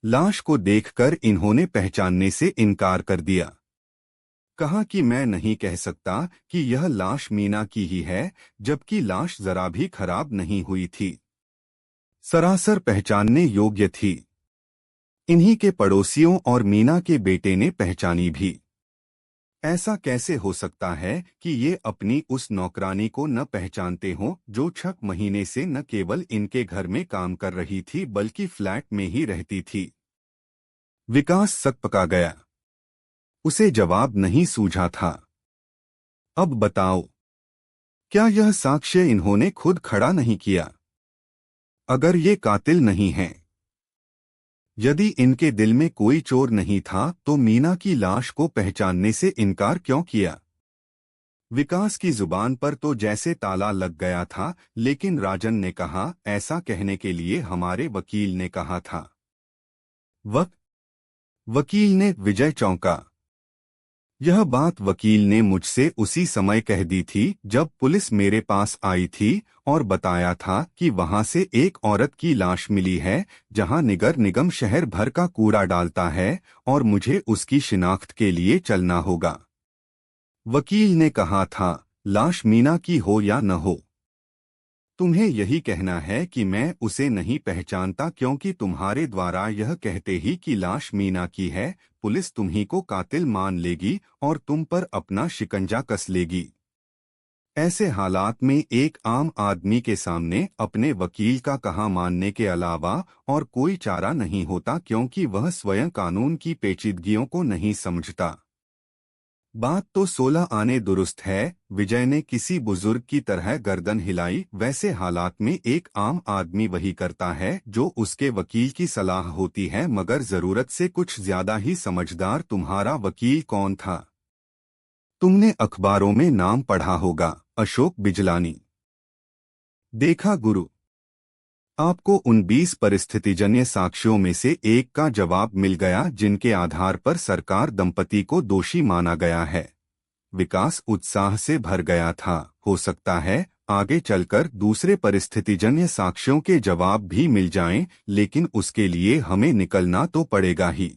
लाश को देखकर इन्होंने पहचानने से इनकार कर दिया। कहा कि मैं नहीं कह सकता कि यह लाश मीना की ही है, जबकि लाश जरा भी खराब नहीं हुई थी, सरासर पहचानने योग्य थी। इन्हीं के पड़ोसियों और मीना के बेटे ने पहचानी भी। ऐसा कैसे हो सकता है कि ये अपनी उस नौकरानी को न पहचानते हों जो 6 महीने से न केवल इनके घर में काम कर रही थी बल्कि फ्लैट में ही रहती थी? विकास सकपका गया। उसे जवाब नहीं सूझा था। अब बताओ, क्या यह साक्ष्य इन्होंने खुद खड़ा नहीं किया? अगर ये कातिल नहीं हैं, यदि इनके दिल में कोई चोर नहीं था, तो मीना की लाश को पहचानने से इनकार क्यों किया? विकास की जुबान पर तो जैसे ताला लग गया था, लेकिन राजन ने कहा, ऐसा कहने के लिए हमारे वकील ने कहा था। वकील ने? विजय चौंका। यह बात वकील ने मुझसे उसी समय कह दी थी जब पुलिस मेरे पास आई थी और बताया था कि वहां से एक औरत की लाश मिली है जहां निगर निगम शहर भर का कूड़ा डालता है और मुझे उसकी शिनाख्त के लिए चलना होगा। वकील ने कहा था, लाश मीना की हो या न हो, तुम्हें यही कहना है कि मैं उसे नहीं पहचानता क्योंकि तुम्हारे द्वारा यह कहते ही कि लाश मीना की है, पुलिस तुम्ही को कातिल मान लेगी और तुम पर अपना शिकंजा कस लेगी। ऐसे हालात में एक आम आदमी के सामने अपने वकील का कहा मानने के अलावा और कोई चारा नहीं होता, क्योंकि वह स्वयं कानून की पेचीदगियों को नहीं समझता। बात तो 16 आने दुरुस्त है। विजय ने किसी बुजुर्ग की तरह गर्दन हिलाई। वैसे हालात में एक आम आदमी वही करता है जो उसके वकील की सलाह होती है, मगर जरूरत से कुछ ज्यादा ही समझदार। तुम्हारा वकील कौन था? तुमने अखबारों में नाम पढ़ा होगा, अशोक बिजलानी। देखा गुरु, आपको उन 20 परिस्थितिजन्य साक्ष्यों में से एक का जवाब मिल गया जिनके आधार पर सरकार दंपति को दोषी माना गया है। विकास उत्साह से भर गया था। हो सकता है आगे चलकर दूसरे परिस्थितिजन्य साक्ष्यों के जवाब भी मिल जाएं, लेकिन उसके लिए हमें निकलना तो पड़ेगा ही।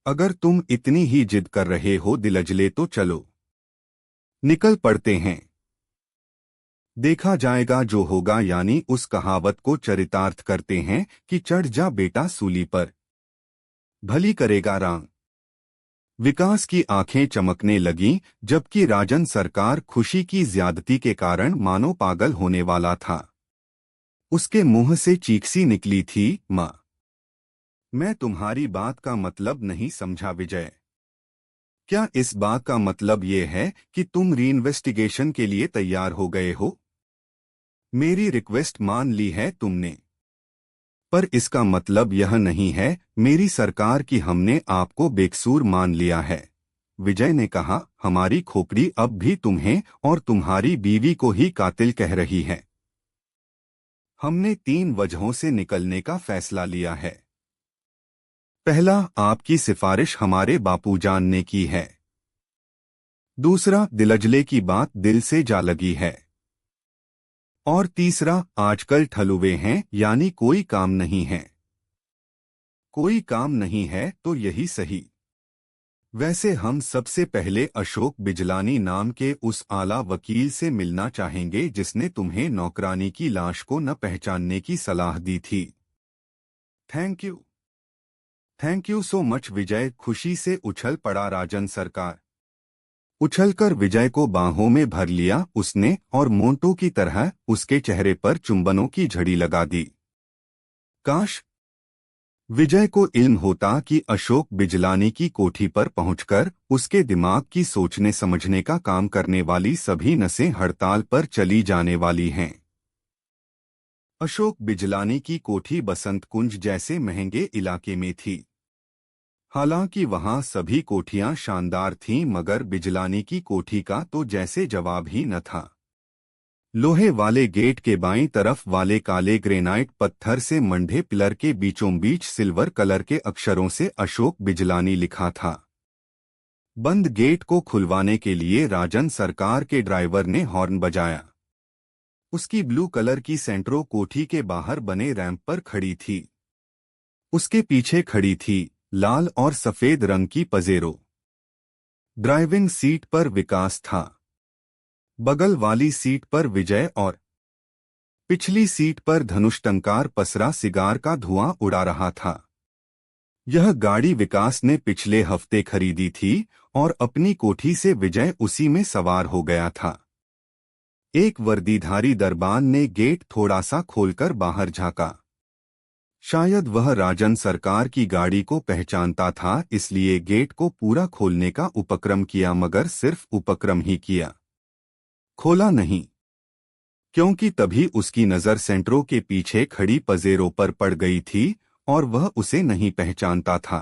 अगर तुम इतनी ही जिद कर रहे हो दिलजले, तो चलो निकल पड़ते हैं। देखा जाएगा जो होगा, यानी उस कहावत को चरितार्थ करते हैं कि चढ़ जा बेटा सूली पर, भली करेगा राम। विकास की आंखें चमकने लगीं, जबकि राजन सरकार खुशी की ज्यादती के कारण मानो पागल होने वाला था। उसके मुंह से चीख सी निकली थी, माँ। मैं तुम्हारी बात का मतलब नहीं समझा विजय। क्या इस बात का मतलब ये है कि तुम रीइन्वेस्टिगेशन के लिए तैयार हो गए हो? मेरी रिक्वेस्ट मान ली है तुमने, पर इसका मतलब यह नहीं है मेरी सरकार की हमने आपको बेकसूर मान लिया है। विजय ने कहा, हमारी खोपड़ी अब भी तुम्हें और तुम्हारी बीवी को ही कातिल कह रही है। हमने 3 वजहों से निकलने का फैसला लिया है। पहला, आपकी सिफारिश हमारे बापूजान ने की है। दूसरा, दिलजले की बात दिल से जा लगी है। और तीसरा, आजकल ठलुवे हैं, यानी कोई काम नहीं है। कोई काम नहीं है तो यही सही। वैसे हम सबसे पहले अशोक बिजलानी नाम के उस आला वकील से मिलना चाहेंगे जिसने तुम्हें नौकरानी की लाश को न पहचानने की सलाह दी थी। Thank you. Thank you so much Vijay, खुशी से उछल पड़ा राजन सरकार। उछलकर विजय को बाहों में भर लिया उसने और मोंटू की तरह उसके चेहरे पर चुंबनों की झड़ी लगा दी। काश विजय को इल्म होता कि अशोक बिजलानी की कोठी पर पहुंचकर उसके दिमाग की सोचने समझने का काम करने वाली सभी नसें हड़ताल पर चली जाने वाली हैं। अशोक बिजलानी की कोठी बसंत कुंज जैसे महंगे इलाके में थी। हालांकि वहां सभी कोठियां शानदार थीं, मगर बिजलानी की कोठी का तो जैसे जवाब ही न था। लोहे वाले गेट के बाईं तरफ वाले काले ग्रेनाइट पत्थर से मंढे पिलर के बीचों बीच सिल्वर कलर के अक्षरों से अशोक बिजलानी लिखा था। बंद गेट को खुलवाने के लिए राजन सरकार के ड्राइवर ने हॉर्न बजाया। उसकी ब्लू कलर की सेंट्रो कोठी के बाहर बने रैंप पर खड़ी थी। उसके पीछे खड़ी थी लाल और सफेद रंग की पजेरो। ड्राइविंग सीट पर विकास था, बगल वाली सीट पर विजय और पिछली सीट पर धनुष टंकार पसरा सिगार का धुआं उड़ा रहा था। यह गाड़ी विकास ने पिछले हफ्ते खरीदी थी और अपनी कोठी से विजय उसी में सवार हो गया था। एक वर्दीधारी दरबान ने गेट थोड़ा सा खोलकर बाहर झांका। शायद वह राजन सरकार की गाड़ी को पहचानता था, इसलिए गेट को पूरा खोलने का उपक्रम किया, मगर सिर्फ उपक्रम ही किया, खोला नहीं। क्योंकि तभी उसकी नज़र सेंट्रो के पीछे खड़ी पजेरो पर पड़ गई थी और वह उसे नहीं पहचानता था।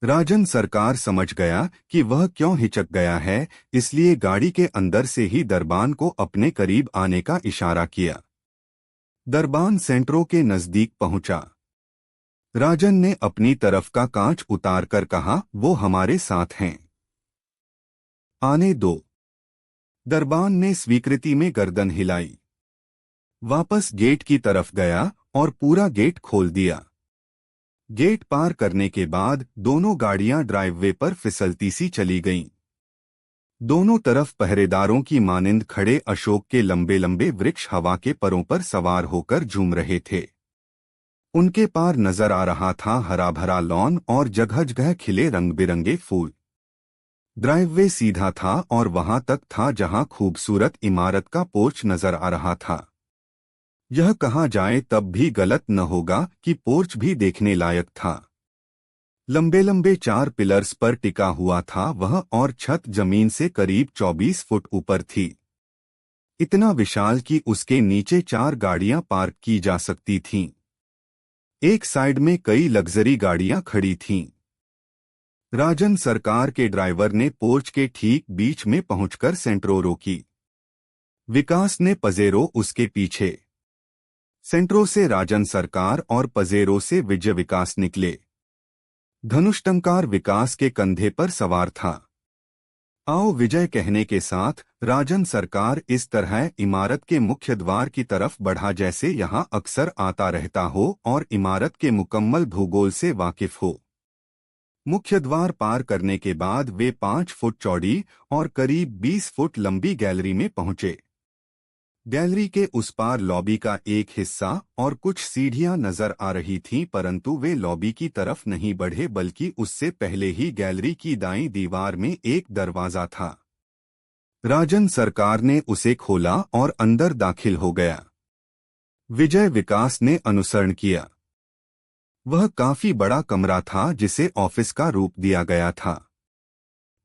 राजन सरकार समझ गया कि वह क्यों हिचक गया है, इसलिए गाड़ी के अंदर से ही दरबान को अपने करीब आने का इशारा किया। दरबान सेंट्रो के नजदीक पहुंचा। राजन ने अपनी तरफ का कांच उतारकर कहा, वो हमारे साथ हैं, आने दो। दरबान ने स्वीकृति में गर्दन हिलाई, वापस गेट की तरफ गया और पूरा गेट खोल दिया। गेट पार करने के बाद दोनों गाड़ियां ड्राइववे पर फिसलती सी चली गईं। दोनों तरफ पहरेदारों की मानिंद खड़े अशोक के लंबे लंबे वृक्ष हवा के परों पर सवार होकर झूम रहे थे। उनके पार नजर आ रहा था हरा भरा लॉन और जगह जगह खिले रंग बिरंगे फूल। ड्राइववे सीधा था और वहां तक था जहां खूबसूरत इमारत का पोर्च नजर आ रहा था। यह कहा जाए तब भी गलत न होगा कि पोर्च भी देखने लायक था। लंबे लंबे 4 पिलर्स पर टिका हुआ था वह, और छत जमीन से करीब 24 फुट ऊपर थी। इतना विशाल कि उसके नीचे 4 गाड़ियां पार्क की जा सकती थीं। एक साइड में कई लग्जरी गाड़ियां खड़ी थीं। राजन सरकार के ड्राइवर ने पोर्च के ठीक बीच में पहुंचकर सेंट्रो रोकी। विकास ने पजेरो उसके पीछे। सेंट्रो से राजन सरकार और पजेरो से विजय विकास निकले। धनुष्टंकार विकास के कंधे पर सवार था। आओ विजय कहने के साथ राजन सरकार इस तरह इमारत के मुख्य द्वार की तरफ बढ़ा जैसे यहां अक्सर आता रहता हो और इमारत के मुकम्मल भूगोल से वाकिफ हो। मुख्य द्वार पार करने के बाद वे 5 फुट चौड़ी और करीब 20 फुट लंबी गैलरी में पहुंचे। गैलरी के उस पार लॉबी का एक हिस्सा और कुछ सीढ़ियां नजर आ रही थीं, परंतु वे लॉबी की तरफ नहीं बढ़े बल्कि उससे पहले ही गैलरी की दाईं दीवार में एक दरवाजा था। राजन सरकार ने उसे खोला और अंदर दाखिल हो गया। विजय विकास ने अनुसरण किया। वह काफी बड़ा कमरा था जिसे ऑफिस का रूप दिया गया था।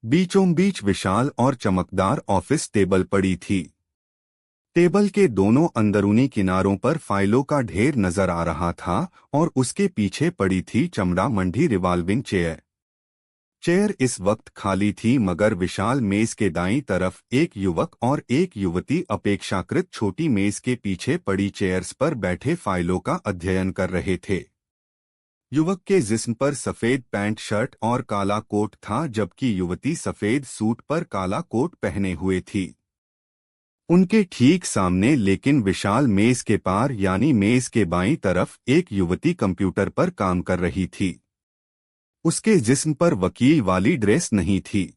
बीचों बीच विशाल और चमकदार ऑफिस टेबल पड़ी थी। टेबल के दोनों अंदरूनी किनारों पर फाइलों का ढेर नजर आ रहा था और उसके पीछे पड़ी थी चमड़ा मंडी रिवॉल्विंग चेयर। चेयर इस वक्त खाली थी, मगर विशाल मेज के दाईं तरफ एक युवक और एक युवती अपेक्षाकृत छोटी मेज के पीछे पड़ी चेयर्स पर बैठे फाइलों का अध्ययन कर रहे थे। युवक के जिस्म पर सफेद पैंट शर्ट और काला कोट था, जबकि युवती सफेद सूट पर काला कोट पहने हुए थी। उनके ठीक सामने लेकिन विशाल मेज के पार यानी मेज के बाईं तरफ एक युवती कंप्यूटर पर काम कर रही थी। उसके जिस्म पर वकील वाली ड्रेस नहीं थी।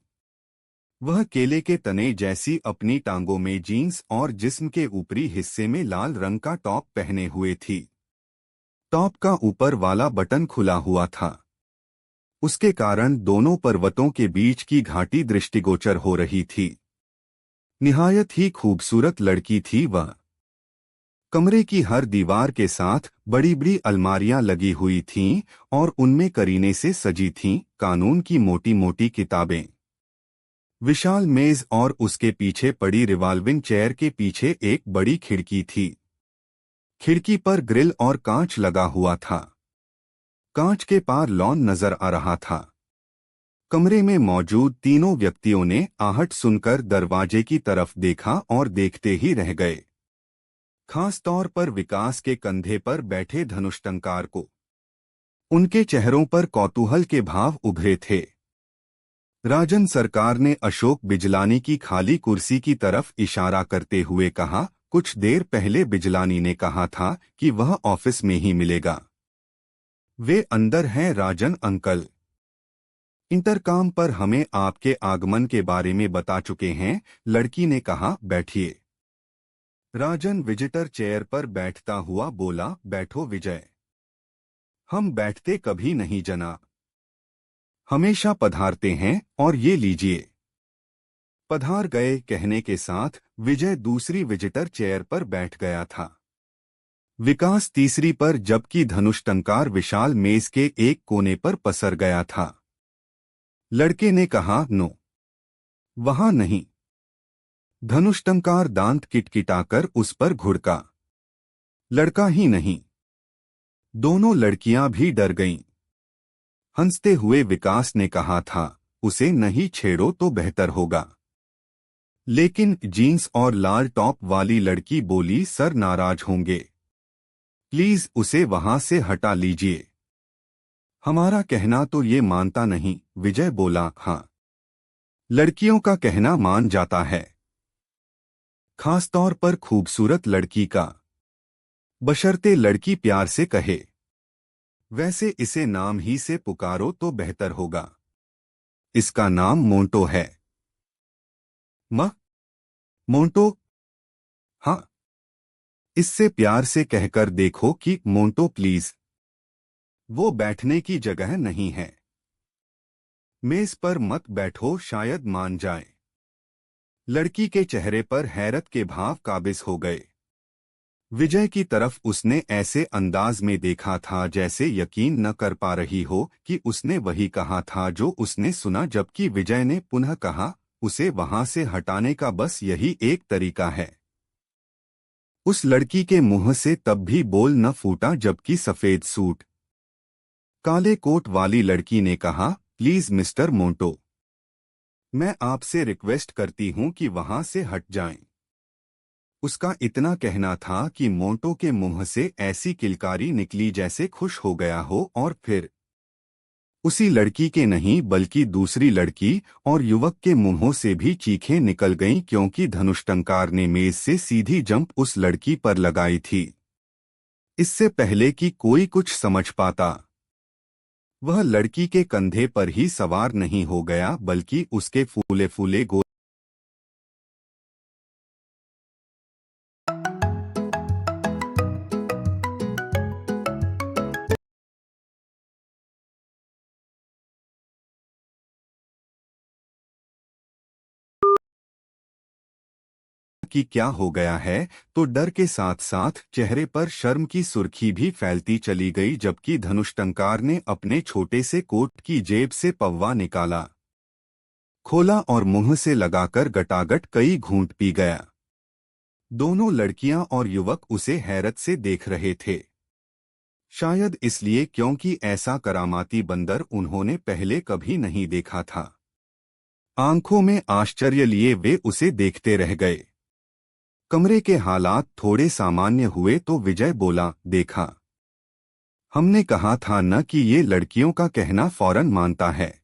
वह केले के तने जैसी अपनी टांगों में जीन्स और जिस्म के ऊपरी हिस्से में लाल रंग का टॉप पहने हुए थी। टॉप का ऊपर वाला बटन खुला हुआ था। उसके कारण दोनों पर्वतों के बीच की घाटी दृष्टिगोचर हो रही थी। निहायत ही खूबसूरत लड़की थी वह। कमरे की हर दीवार के साथ बड़ी बड़ी अलमारियां लगी हुई थीं और उनमें करीने से सजी थीं कानून की मोटी मोटी किताबें। विशाल मेज और उसके पीछे पड़ी रिवॉल्विंग चेयर के पीछे एक बड़ी खिड़की थी। खिड़की पर ग्रिल और कांच लगा हुआ था। कांच के पार लॉन नजर आ रहा था। कमरे में मौजूद तीनों व्यक्तियों ने आहट सुनकर दरवाजे की तरफ देखा और देखते ही रह गए। खास तौर पर विकास के कंधे पर बैठे धनुष्टंकार को। उनके चेहरों पर कौतूहल के भाव उभरे थे। राजन सरकार ने अशोक बिजलानी की खाली कुर्सी की तरफ इशारा करते हुए कहा, कुछ देर पहले बिजलानी ने कहा था कि वह ऑफिस में ही मिलेगा। वे अंदर हैं राजन अंकल। इंटरकॉम पर हमें आपके आगमन के बारे में बता चुके हैं, लड़की ने कहा। बैठिए। राजन विजिटर चेयर पर बैठता हुआ बोला। बैठो विजय। हम बैठते कभी नहीं जनाब, हमेशा पधारते हैं, और ये लीजिए। पधार गए कहने के साथ विजय दूसरी विजिटर चेयर पर बैठ गया था। विकास तीसरी पर, जबकि धनुष्टंकार विशाल मेज के एक कोने पर पसर गया था। लड़के ने कहा, नो, वहां नहीं। धनुष्टंकार दांत किटकिटाकर उस पर घुड़का। लड़का ही नहीं, दोनों लड़कियां भी डर गईं। हंसते हुए विकास ने कहा था, उसे नहीं छेड़ो तो बेहतर होगा। लेकिन जीन्स और लाल टॉप वाली लड़की बोली, सर नाराज होंगे, प्लीज उसे वहां से हटा लीजिए। हमारा कहना तो ये मानता नहीं। विजय बोला। हाँ, लड़कियों का कहना मान जाता है, खासतौर पर खूबसूरत लड़की का, बशर्ते लड़की प्यार से कहे। वैसे इसे नाम ही से पुकारो तो बेहतर होगा। इसका नाम मोंटो है। मोंटो? हाँ, इससे प्यार से कहकर देखो कि मोंटो प्लीज। वो बैठने की जगह नहीं है। मेज पर मत बैठो, शायद मान जाए। लड़की के चेहरे पर हैरत के भाव काबिज हो गए। विजय की तरफ उसने ऐसे अंदाज में देखा था जैसे यकीन न कर पा रही हो कि उसने वही कहा था जो उसने सुना, जबकि विजय ने पुनः कहा, उसे वहां से हटाने का बस यही एक तरीका है। उस लड़की के मुंह से तब भी बोल न फूटा, जबकि सफेद सूट काले कोट वाली लड़की ने कहा, प्लीज मिस्टर मोंटो, मैं आपसे रिक्वेस्ट करती हूं कि वहां से हट जाएं। उसका इतना कहना था कि मोंटो के मुंह से ऐसी किलकारी निकली जैसे खुश हो गया हो, और फिर उसी लड़की के नहीं बल्कि दूसरी लड़की और युवक के मुंहों से भी चीखें निकल गईं, क्योंकि धनुष्टंकार ने मेज से सीधी जंप उस लड़की पर लगाई थी। इससे पहले कि कोई कुछ समझ पाता, वह लड़की के कंधे पर ही सवार नहीं हो गया बल्कि उसके फूले फूले गोल कि क्या हो गया है, तो डर के साथ साथ चेहरे पर शर्म की सुर्खी भी फैलती चली गई, जबकि धनुष्टंकार ने अपने छोटे से कोट की जेब से पौवा निकाला, खोला और मुंह से लगाकर गटागट कई घूंट पी गया। दोनों लड़कियां और युवक उसे हैरत से देख रहे थे। शायद इसलिए क्योंकि ऐसा करामाती बंदर उन्होंने पहले कभी नहीं देखा था। आंखों में आश्चर्य लिए वे उसे देखते रह गए। कमरे के हालात थोड़े सामान्य हुए तो विजय बोला, देखा, हमने कहा था न कि ये लड़कियों का कहना फौरन मानता है।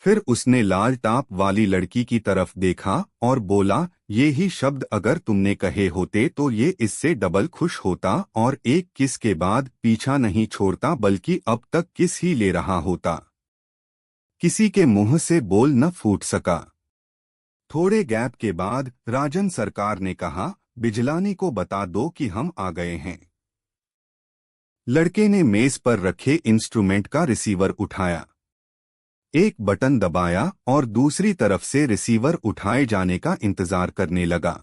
फिर उसने लाल टाप वाली लड़की की तरफ देखा और बोला, ये ही शब्द अगर तुमने कहे होते तो ये इससे डबल खुश होता और एक किस के बाद पीछा नहीं छोड़ता बल्कि अब तक किस ही ले रहा होता। किसी के मुंह से बोल न फूट सका। थोड़े गैप के बाद राजन सरकार ने कहा, बिजलानी को बता दो कि हम आ गए हैं। लड़के ने मेज पर रखे इंस्ट्रूमेंट का रिसीवर उठाया, एक बटन दबाया और दूसरी तरफ से रिसीवर उठाए जाने का इंतजार करने लगा।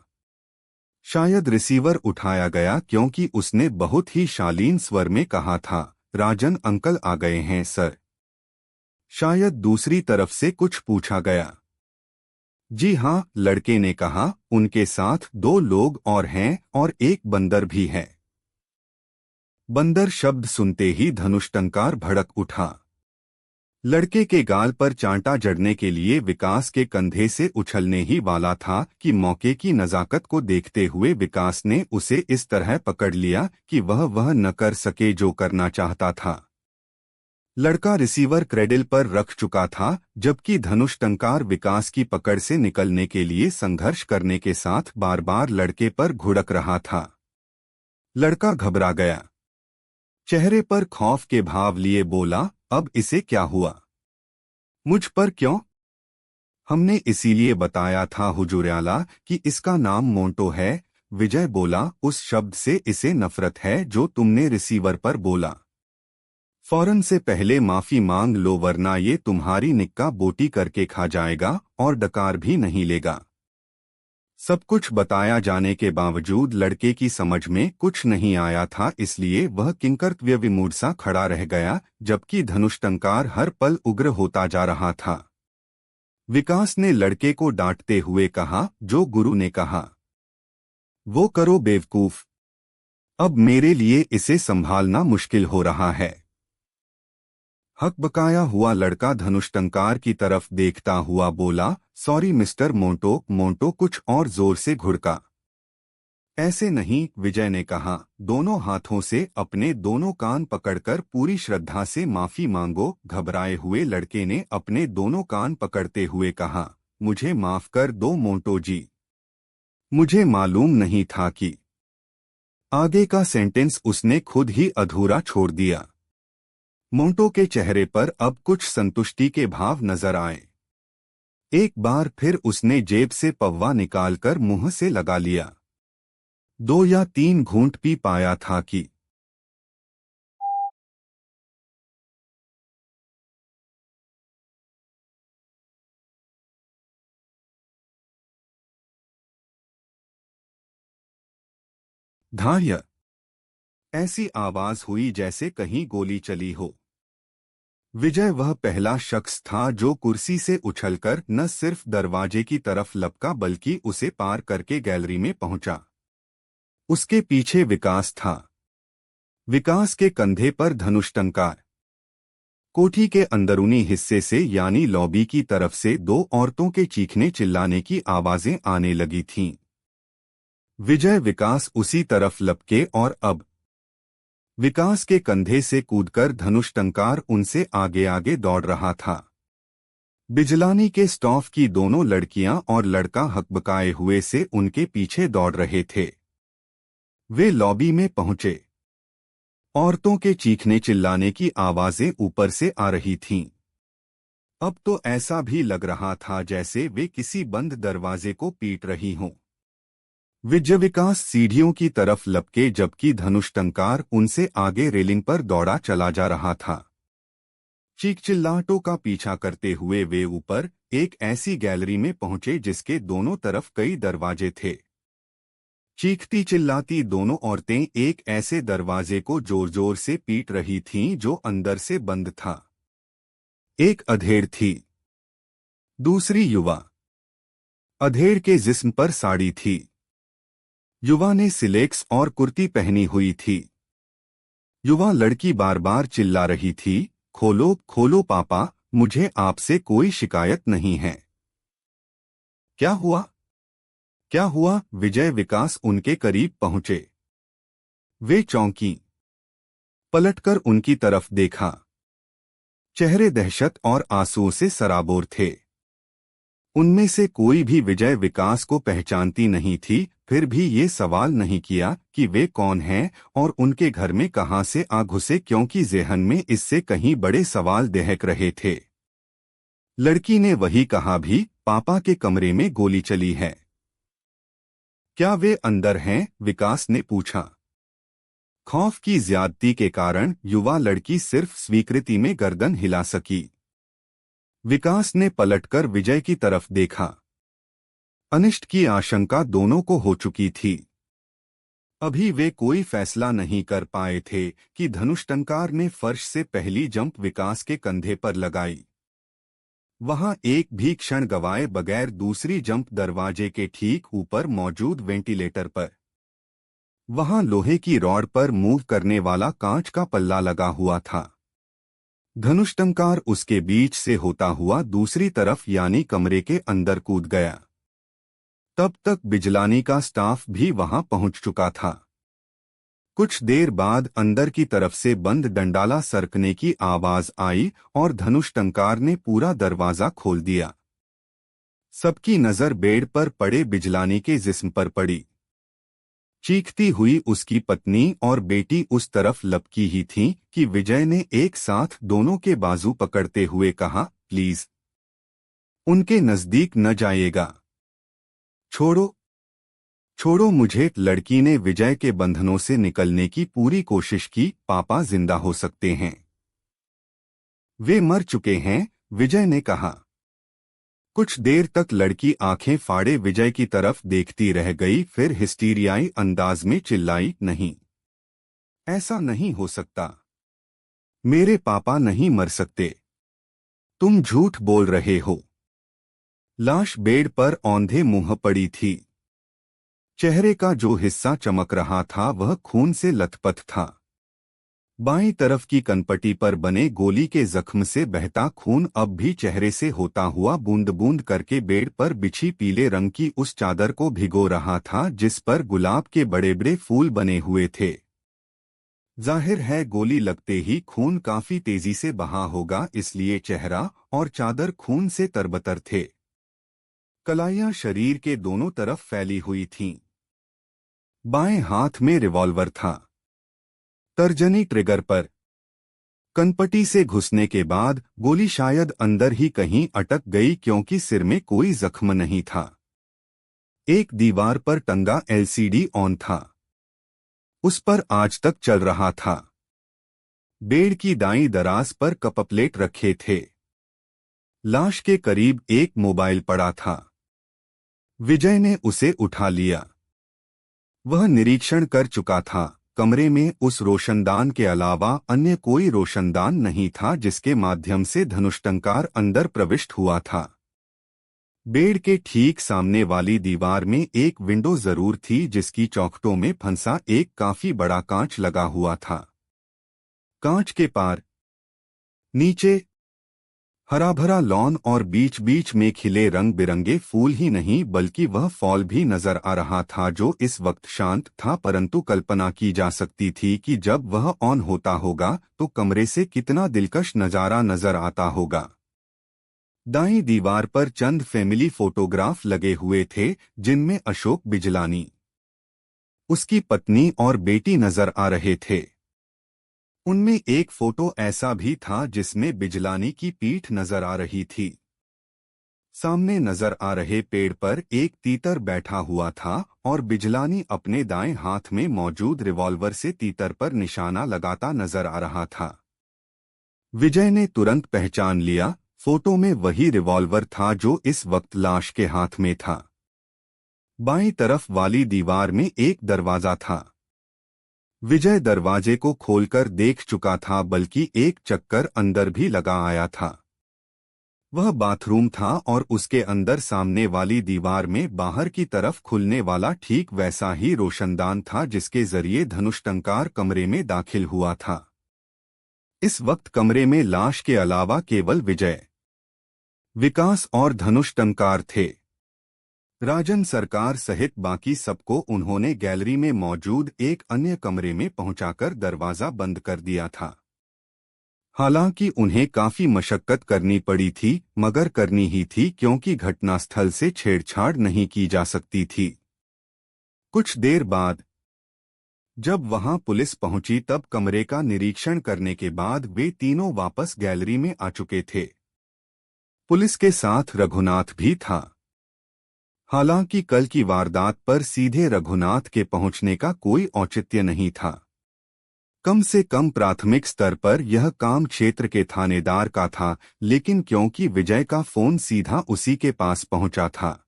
शायद रिसीवर उठाया गया क्योंकि उसने बहुत ही शालीन स्वर में कहा था, राजन अंकल आ गए हैं सर। शायद दूसरी तरफ से कुछ पूछा गया। जी हाँ, लड़के ने कहा, उनके साथ 2 लोग और हैं और एक बंदर भी है। बंदर शब्द सुनते ही धनुष टंकार भड़क उठा। लड़के के गाल पर चांटा जड़ने के लिए विकास के कंधे से उछलने ही वाला था कि मौके की नजाकत को देखते हुए विकास ने उसे इस तरह पकड़ लिया कि वह न कर सके जो करना चाहता था। लड़का रिसीवर क्रेडल पर रख चुका था जबकि धनुष टंकार विकास की पकड़ से निकलने के लिए संघर्ष करने के साथ बार बार लड़के पर घुड़क रहा था। लड़का घबरा गया, चेहरे पर खौफ के भाव लिए बोला, अब इसे क्या हुआ? मुझ पर क्यों? हमने इसीलिए बताया था हुजूर आला कि इसका नाम मोंटो है। विजय बोला, उस शब्द से इसे नफरत है जो तुमने रिसीवर पर बोला। फौरन से पहले माफी मांग लो वरना ये तुम्हारी निक्का बोटी करके खा जाएगा और डकार भी नहीं लेगा। सब कुछ बताया जाने के बावजूद लड़के की समझ में कुछ नहीं आया था, इसलिए वह किंकर्तव्य विमूढ़ सा खड़ा रह गया जबकि धनुष टंकार हर पल उग्र होता जा रहा था। विकास ने लड़के को डांटते हुए कहा, जो गुरु ने कहा वो करो बेवकूफ। अब मेरे लिए इसे संभालना मुश्किल हो रहा है। हकबकाया हुआ लड़का धनुष टंकार की तरफ देखता हुआ बोला, सॉरी मिस्टर मोंटो। मोंटो कुछ और जोर से घुड़का। ऐसे नहीं, विजय ने कहा, दोनों हाथों से अपने दोनों कान पकड़कर पूरी श्रद्धा से माफी मांगो। घबराए हुए लड़के ने अपने दोनों कान पकड़ते हुए कहा, मुझे माफ कर दो मोंटो जी, मुझे मालूम नहीं था कि। आगे का सेंटेंस उसने खुद ही अधूरा छोड़ दिया। मोंटो के चेहरे पर अब कुछ संतुष्टि के भाव नजर आए। एक बार फिर उसने जेब से पौवा निकालकर मुंह से लगा लिया। 2 या 3 घूंट पी पाया था कि धार्य ऐसी आवाज हुई जैसे कहीं गोली चली हो। विजय वह पहला शख्स था जो कुर्सी से उछलकर न सिर्फ दरवाजे की तरफ लपका बल्कि उसे पार करके गैलरी में पहुंचा। उसके पीछे विकास था। विकास के कंधे पर धनुष टंकार। कोठी के अंदरूनी हिस्से से यानी लॉबी की तरफ से 2 औरतों के चीखने चिल्लाने की आवाजें आने लगी थीं। विजय विकास उसी तरफ लपके और अब विकास के कंधे से कूदकर धनुष टंकार उनसे आगे आगे दौड़ रहा था। बिजलानी के स्टाफ की दोनों लड़कियां और लड़का हकबकाए हुए से उनके पीछे दौड़ रहे थे। वे लॉबी में पहुंचे। औरतों के चीखने चिल्लाने की आवाजें ऊपर से आ रही थीं। अब तो ऐसा भी लग रहा था जैसे वे किसी बंद दरवाजे को पीट रही हों। विजय विकास सीढ़ियों की तरफ लपके जबकि धनुष टंकार उनसे आगे रेलिंग पर दौड़ा चला जा रहा था। चीख चिल्लाहटों का पीछा करते हुए वे ऊपर एक ऐसी गैलरी में पहुंचे जिसके दोनों तरफ कई दरवाजे थे। चीखती चिल्लाती दोनों औरतें एक ऐसे दरवाजे को जोर जोर से पीट रही थीं जो अंदर से बंद था। एक अधेड़ थी, दूसरी युवा। अधेड़ के जिस्म पर साड़ी थी। युवा ने सिलेक्स और कुर्ती पहनी हुई थी। युवा लड़की बार बार चिल्ला रही थी, खोलो खोलो पापा, मुझे आपसे कोई शिकायत नहीं है। क्या हुआ? क्या हुआ? विजय विकास उनके करीब पहुंचे। वे चौंकी। पलटकर उनकी तरफ देखा। चेहरे दहशत और आंसुओं से सराबोर थे। उनमें से कोई भी विजय विकास को पहचानती नहीं थी, फिर भी ये सवाल नहीं किया कि वे कौन हैं और उनके घर में कहां से आ घुसे, क्योंकि ज़हन में इससे कहीं बड़े सवाल दहक रहे थे। लड़की ने वही कहा भी, पापा के कमरे में गोली चली है। क्या वे अंदर हैं? विकास ने पूछा। खौफ की ज्यादती के कारण युवा लड़की सिर्फ स्वीकृति में गर्दन हिला सकी। विकास ने पलटकर विजय की तरफ देखा। अनिष्ट की आशंका दोनों को हो चुकी थी। अभी वे कोई फैसला नहीं कर पाए थे कि धनुष्टंकार ने फर्श से पहली जंप विकास के कंधे पर लगाई। वहां एक भी क्षण गवाए बगैर दूसरी जंप दरवाजे के ठीक ऊपर मौजूद वेंटिलेटर पर। वहां लोहे की रॉड पर मूव करने वाला कांच का पल्ला लगा हुआ था। धनुष्टंकार उसके बीच से होता हुआ दूसरी तरफ यानी कमरे के अंदर कूद गया। तब तक बिजलानी का स्टाफ भी वहां पहुंच चुका था। कुछ देर बाद अंदर की तरफ से बंद डंडाला सरकने की आवाज आई और धनुष्टंकार ने पूरा दरवाजा खोल दिया। सबकी नजर बेड पर पड़े बिजलानी के जिस्म पर पड़ी। चीखती हुई उसकी पत्नी और बेटी उस तरफ लपकी ही थीं कि विजय ने एक साथ दोनों के बाजू पकड़ते हुए कहा, प्लीज उनके नजदीक न जाइएगा। छोड़ो छोड़ो मुझे। लड़की ने विजय के बंधनों से निकलने की पूरी कोशिश की। पापा जिंदा हो सकते हैं। वे मर चुके हैं, विजय ने कहा। कुछ देर तक लड़की आंखें फाड़े विजय की तरफ देखती रह गई, फिर हिस्टीरियाई अंदाज में चिल्लाई, नहीं, ऐसा नहीं हो सकता। मेरे पापा नहीं मर सकते। तुम झूठ बोल रहे हो। लाश बेड पर औंधे मुंह पड़ी थी। चेहरे का जो हिस्सा चमक रहा था वह खून से लथपथ था। बाईं तरफ की कनपटी पर बने गोली के जख्म से बहता खून अब भी चेहरे से होता हुआ बूंद बूंद करके बेड पर बिछी पीले रंग की उस चादर को भिगो रहा था जिस पर गुलाब के बड़े बड़े फूल बने हुए थे। जाहिर है गोली लगते ही खून काफी तेजी से बहा होगा, इसलिए चेहरा और चादर खून से तरबतर थे। कलाइयां शरीर के दोनों तरफ फैली हुई थीं। बाएं हाथ में रिवॉल्वर था। तर्जनी ट्रिगर पर। कनपटी से घुसने के बाद गोली शायद अंदर ही कहीं अटक गई, क्योंकि सिर में कोई जख्म नहीं था। एक दीवार पर टंगा एलसीडी ऑन था। उस पर आज तक चल रहा था। बेड की दाईं दराज पर कपप्लेट रखे थे। लाश के करीब एक मोबाइल पड़ा था। विजय ने उसे उठा लिया। वह निरीक्षण कर चुका था। कमरे में उस रोशनदान के अलावा अन्य कोई रोशनदान नहीं था जिसके माध्यम से धनुष्टंकार अंदर प्रविष्ट हुआ था। बेड के ठीक सामने वाली दीवार में एक विंडो जरूर थी जिसकी चौखटों में फंसा एक काफी बड़ा कांच लगा हुआ था। कांच के पार नीचे हरा भरा लॉन और बीच बीच में खिले रंग बिरंगे फूल ही नहीं बल्कि वह फॉल भी नजर आ रहा था जो इस वक्त शांत था, परंतु कल्पना की जा सकती थी कि जब वह ऑन होता होगा तो कमरे से कितना दिलकश नजारा नजर आता होगा। दाईं दीवार पर चंद फैमिली फोटोग्राफ लगे हुए थे जिनमें अशोक बिजलानी, उसकी पत्नी और बेटी नजर आ रहे थे। उनमें एक फोटो ऐसा भी था जिसमें बिजलानी की पीठ नजर आ रही थी। सामने नजर आ रहे पेड़ पर एक तीतर बैठा हुआ था और बिजलानी अपने दाएं हाथ में मौजूद रिवॉल्वर से तीतर पर निशाना लगाता नजर आ रहा था। विजय ने तुरंत पहचान लिया, फोटो में वही रिवॉल्वर था जो इस वक्त लाश के हाथ में था। बाईं तरफ वाली दीवार में एक दरवाजा था। विजय दरवाजे को खोलकर देख चुका था, बल्कि एक चक्कर अंदर भी लगा आया था। वह बाथरूम था और उसके अंदर सामने वाली दीवार में बाहर की तरफ खुलने वाला ठीक वैसा ही रोशनदान था जिसके जरिए धनुष्टंकार कमरे में दाखिल हुआ था। इस वक्त कमरे में लाश के अलावा केवल विजय, विकास और धनुष्टंकार थे। राजन सरकार सहित बाकी सबको उन्होंने गैलरी में मौजूद एक अन्य कमरे में पहुंचाकर दरवाजा बंद कर दिया था। हालांकि उन्हें काफी मशक्कत करनी पड़ी थी, मगर करनी ही थी क्योंकि घटनास्थल से छेड़छाड़ नहीं की जा सकती थी। कुछ देर बाद जब वहां पुलिस पहुंची तब कमरे का निरीक्षण करने के बाद वे तीनों वापस गैलरी में आ चुके थे। पुलिस के साथ रघुनाथ भी था। हालांकि कल की वारदात पर सीधे रघुनाथ के पहुंचने का कोई औचित्य नहीं था। कम से कम प्राथमिक स्तर पर यह काम क्षेत्र के थानेदार का था, लेकिन क्योंकि विजय का फोन सीधा उसी के पास पहुंचा था,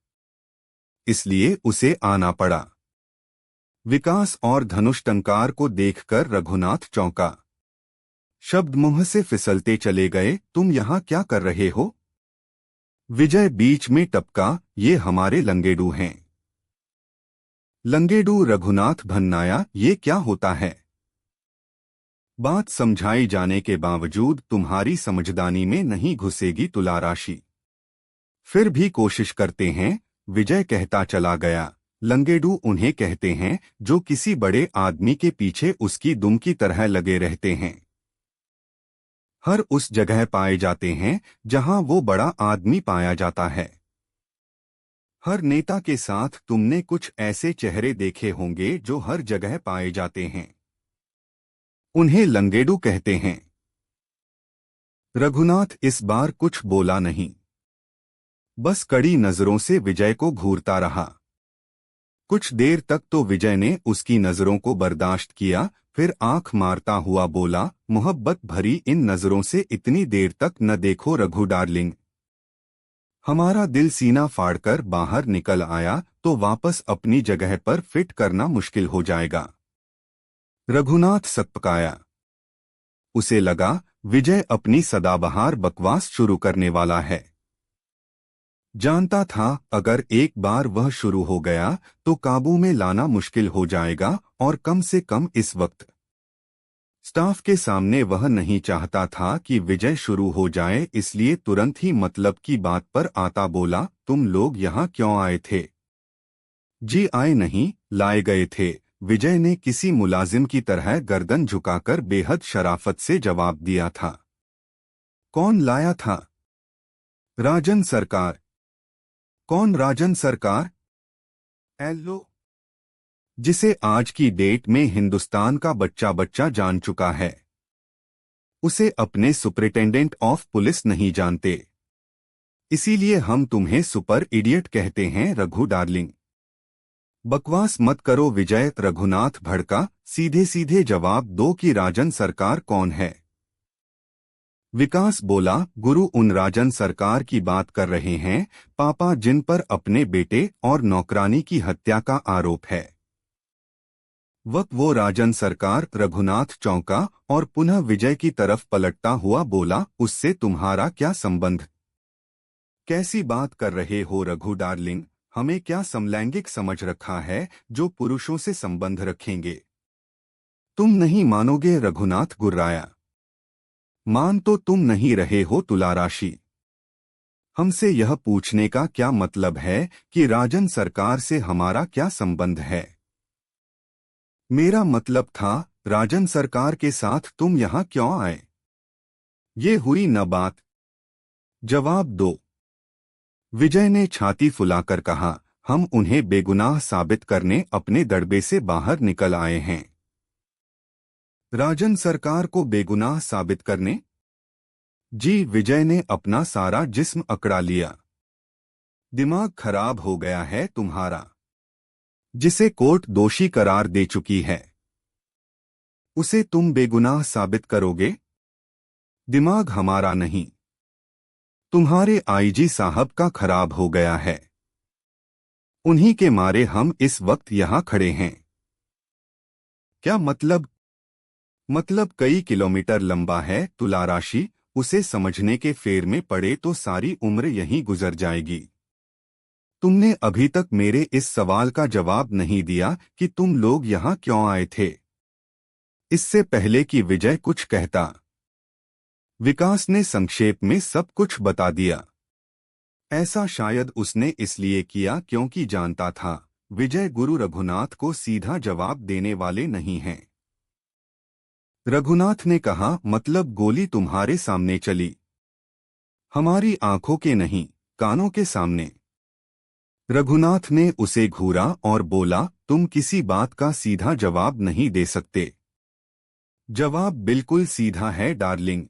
इसलिए उसे आना पड़ा। विकास और धनुष्टंकार को देखकर रघुनाथ चौंका। शब्द मुंह से फिसलते चले गए। तुम यहां क्या कर रहे हो? विजय बीच में टपका। ये हमारे लंगेडू हैं। लंगेडू? रघुनाथ भन्नाया। ये क्या होता है? बात समझाई जाने के बावजूद तुम्हारी समझदारी में नहीं घुसेगी तुलाराशि। फिर भी कोशिश करते हैं, विजय कहता चला गया। लंगेडू उन्हें कहते हैं जो किसी बड़े आदमी के पीछे उसकी दुम की तरह लगे रहते हैं। हर उस जगह पाए जाते हैं जहां वो बड़ा आदमी पाया जाता है। हर नेता के साथ तुमने कुछ ऐसे चेहरे देखे होंगे जो हर जगह पाए जाते हैं। उन्हें लंगेडू कहते हैं। रघुनाथ इस बार कुछ बोला नहीं, बस कड़ी नजरों से विजय को घूरता रहा। कुछ देर तक तो विजय ने उसकी नजरों को बर्दाश्त किया, फिर आंख मारता हुआ बोला, मोहब्बत भरी इन नजरों से इतनी देर तक न देखो रघु डार्लिंग। हमारा दिल सीना फाड़कर बाहर निकल आया तो वापस अपनी जगह पर फिट करना मुश्किल हो जाएगा। रघुनाथ सकपकाया। उसे लगा विजय अपनी सदाबहार बकवास शुरू करने वाला है। जानता था अगर एक बार वह शुरू हो गया तो काबू में लाना मुश्किल हो जाएगा, और कम से कम इस वक्त स्टाफ के सामने वह नहीं चाहता था कि विजय शुरू हो जाए, इसलिए तुरंत ही मतलब की बात पर आता बोला, तुम लोग यहाँ क्यों आए थे? जी आए नहीं, लाए गए थे। विजय ने किसी मुलाजिम की तरह गर्दन झुकाकर बेहद शराफत से जवाब दिया था। कौन लाया था? राजन सरकार। कौन राजन सरकार? एलो, जिसे आज की डेट में हिंदुस्तान का बच्चा बच्चा जान चुका है। उसे अपने सुपरिटेंडेंट ऑफ पुलिस नहीं जानते, इसीलिए हम तुम्हें सुपर इडियट कहते हैं रघु डार्लिंग। बकवास मत करो विजय। रघुनाथ भड़का। सीधे सीधे जवाब दो कि राजन सरकार कौन है? विकास बोला, गुरु उन राजन सरकार की बात कर रहे हैं, पापा जिन पर अपने बेटे और नौकरानी की हत्या का आरोप है। वो राजन सरकार। रघुनाथ चौंका और पुनः विजय की तरफ पलटता हुआ बोला, उससे तुम्हारा क्या संबंध? कैसी बात कर रहे हो रघु डार्लिंग? हमें क्या समलैंगिक समझ रखा है जो पुरुषों से संबंध रखेंगे? तुम नहीं मानोगे। रघुनाथ गुर्राया। मान तो तुम नहीं रहे हो तुलाराशि। हमसे यह पूछने का क्या मतलब है कि राजन सरकार से हमारा क्या संबंध है? मेरा मतलब था राजन सरकार के साथ तुम यहां क्यों आए? ये हुई न बात। जवाब दो। विजय ने छाती फुलाकर कहा, हम उन्हें बेगुनाह साबित करने अपने दड़बे से बाहर निकल आए हैं। राजन सरकार को बेगुनाह साबित करने? जी। विजय ने अपना सारा जिस्म अकड़ा लिया। दिमाग खराब हो गया है तुम्हारा? जिसे कोर्ट दोषी करार दे चुकी है, उसे तुम बेगुनाह साबित करोगे? दिमाग हमारा नहीं, तुम्हारे आईजी साहब का खराब हो गया है। उन्हीं के मारे हम इस वक्त यहां खड़े हैं। क्या मतलब? मतलब कई किलोमीटर लंबा है तुलाराशि, उसे समझने के फेर में पड़े तो सारी उम्र यहीं गुजर जाएगी। तुमने अभी तक मेरे इस सवाल का जवाब नहीं दिया कि तुम लोग यहाँ क्यों आए थे। इससे पहले कि विजय कुछ कहता, विकास ने संक्षेप में सब कुछ बता दिया। ऐसा शायद उसने इसलिए किया क्योंकि जानता था विजय गुरु रघुनाथ को सीधा जवाब देने वाले नहीं हैं। रघुनाथ ने कहा, मतलब गोली तुम्हारे सामने चली? हमारी आंखों के नहीं, कानों के सामने। रघुनाथ ने उसे घूरा और बोला, तुम किसी बात का सीधा जवाब नहीं दे सकते। जवाब बिल्कुल सीधा है डार्लिंग।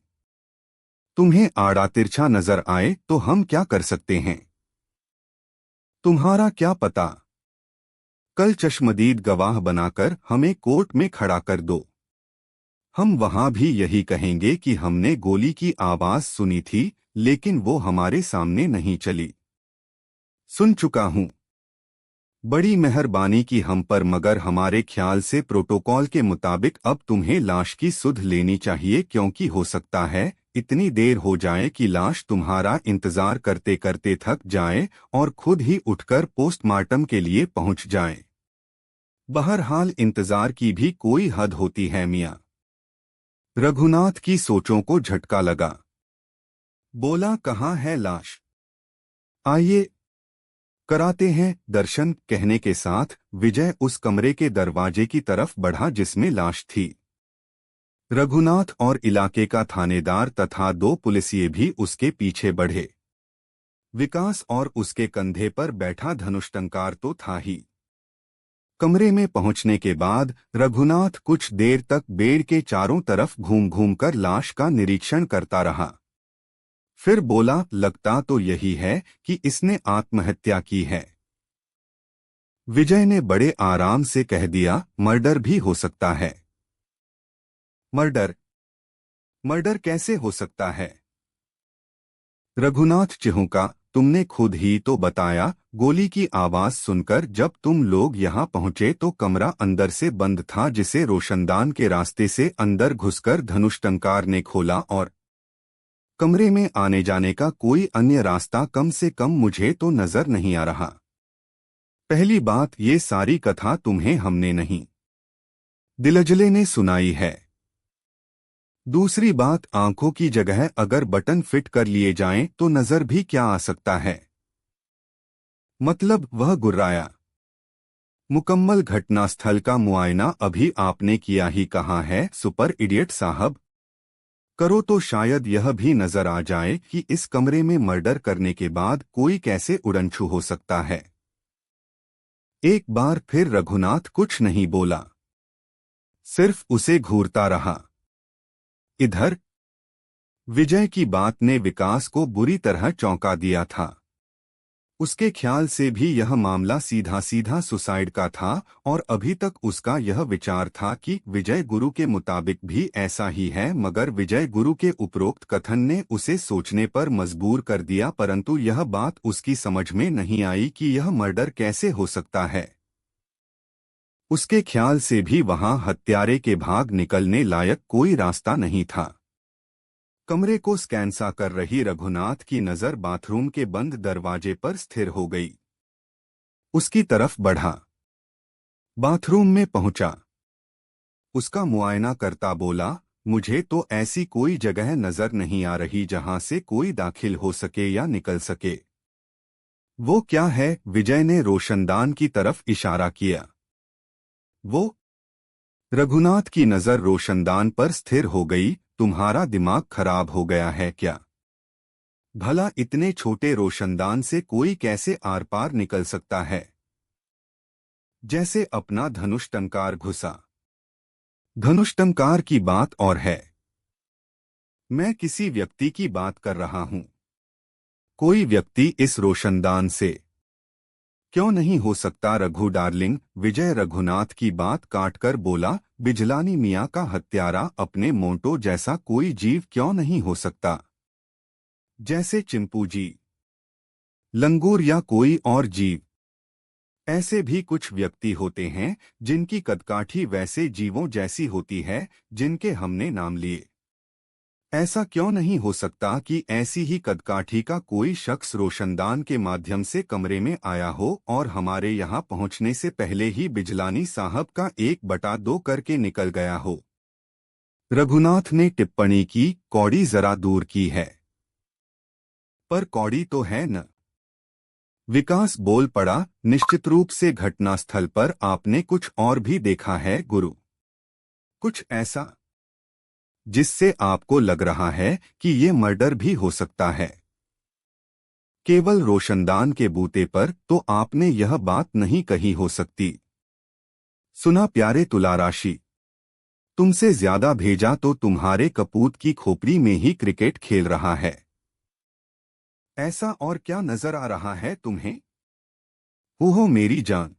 तुम्हें आड़ा तिरछा नजर आए तो हम क्या कर सकते हैं? तुम्हारा क्या पता? कल चश्मदीद गवाह बनाकर हमें कोर्ट में खड़ा कर दो। हम वहां भी यही कहेंगे कि हमने गोली की आवाज सुनी थी, लेकिन वो हमारे सामने नहीं चली। सुन चुका हूं। बड़ी मेहरबानी की हम पर, मगर हमारे ख्याल से प्रोटोकॉल के मुताबिक अब तुम्हें लाश की सुध लेनी चाहिए, क्योंकि हो सकता है इतनी देर हो जाए कि लाश तुम्हारा इंतजार करते करते थक जाए और खुद ही उठकर पोस्टमार्टम के लिए पहुंच जाए। बहरहाल इंतजार की भी कोई हद होती है मियां। रघुनाथ की सोचों को झटका लगा। बोला, कहाँ है लाश? आइए कराते हैं दर्शन। कहने के साथ विजय उस कमरे के दरवाजे की तरफ बढ़ा जिसमें लाश थी। रघुनाथ और इलाके का थानेदार तथा 2 पुलिसिये भी उसके पीछे बढ़े। विकास और उसके कंधे पर बैठा धनुष्टंकार तो था ही। कमरे में पहुंचने के बाद रघुनाथ कुछ देर तक बेड के चारों तरफ घूम घूम कर लाश का निरीक्षण करता रहा। फिर बोला, लगता तो यही है कि इसने आत्महत्या की है। विजय ने बड़े आराम से कह दिया, मर्डर भी हो सकता है। मर्डर? मर्डर कैसे हो सकता है? रघुनाथ चिहुका, तुमने खुद ही तो बताया, गोली की आवाज सुनकर जब तुम लोग यहाँ पहुंचे तो कमरा अंदर से बंद था, जिसे रोशनदान के रास्ते से अंदर घुसकर धनुष्टंकार ने खोला, और कमरे में आने जाने का कोई अन्य रास्ता कम से कम मुझे तो नजर नहीं आ रहा। पहली बात, ये सारी कथा तुम्हें हमने नहीं, दिलजले ने सुनाई है। दूसरी बात, आंखों की जगह अगर बटन फिट कर लिए जाएं तो नजर भी क्या आ सकता है? मतलब? वह गुर्राया। मुकम्मल घटनास्थल का मुआयना अभी आपने किया ही कहाँ है सुपर इडियट साहब। करो तो शायद यह भी नजर आ जाए कि इस कमरे में मर्डर करने के बाद कोई कैसे उड़नछू हो सकता है। एक बार फिर रघुनाथ कुछ नहीं बोला, सिर्फ उसे घूरता रहा। इधर विजय की बात ने विकास को बुरी तरह चौंका दिया था। उसके ख्याल से भी यह मामला सीधा सीधा सुसाइड का था, और अभी तक उसका यह विचार था कि विजय गुरु के मुताबिक भी ऐसा ही है, मगर विजय गुरु के उपरोक्त कथन ने उसे सोचने पर मजबूर कर दिया। परंतु यह बात उसकी समझ में नहीं आई कि यह मर्डर कैसे हो सकता है। उसके ख्याल से भी वहां हत्यारे के भाग निकलने लायक कोई रास्ता नहीं था। कमरे को स्कैन सा कर रही रघुनाथ की नजर बाथरूम के बंद दरवाजे पर स्थिर हो गई। उसकी तरफ बढ़ा, बाथरूम में पहुंचा। उसका मुआयना करता बोला, मुझे तो ऐसी कोई जगह नजर नहीं आ रही जहां से कोई दाखिल हो सके या निकल सके। वो क्या है? विजय ने रोशनदान की तरफ इशारा किया। वो? रघुनाथ की नजर रोशनदान पर स्थिर हो गई। तुम्हारा दिमाग खराब हो गया है क्या? भला इतने छोटे रोशनदान से कोई कैसे आर पार निकल सकता है? जैसे अपना धनुष्टंकार घुसा। धनुष्टंकार की बात और है। मैं किसी व्यक्ति की बात कर रहा हूं। कोई व्यक्ति इस रोशनदान से क्यों नहीं हो सकता रघु डार्लिंग? विजय रघुनाथ की बात काटकर बोला, बिजलानी मियाँ का हत्यारा अपने मोंटो जैसा कोई जीव क्यों नहीं हो सकता? जैसे चिंपू जी, लंगूर या कोई और जीव। ऐसे भी कुछ व्यक्ति होते हैं जिनकी कदकाठी वैसे जीवों जैसी होती है जिनके हमने नाम लिए। ऐसा क्यों नहीं हो सकता कि ऐसी ही कदकाठी का कोई शख्स रोशनदान के माध्यम से कमरे में आया हो और हमारे यहाँ पहुँचने से पहले ही बिजलानी साहब का 1/2 करके निकल गया हो। रघुनाथ ने टिप्पणी की, कौड़ी जरा दूर की है। पर कौड़ी तो है न। विकास बोल पड़ा, निश्चित रूप से घटनास्थल पर आपने कुछ और भी देखा है गुरु। कुछ ऐसा जिससे आपको लग रहा है कि ये मर्डर भी हो सकता है। केवल रोशनदान के बूते पर तो आपने यह बात नहीं कही हो सकती। सुना प्यारे तुलाराशि, तुमसे ज्यादा भेजा तो तुम्हारे कपूत की खोपड़ी में ही क्रिकेट खेल रहा है। ऐसा और क्या नजर आ रहा है तुम्हें? हो मेरी जान।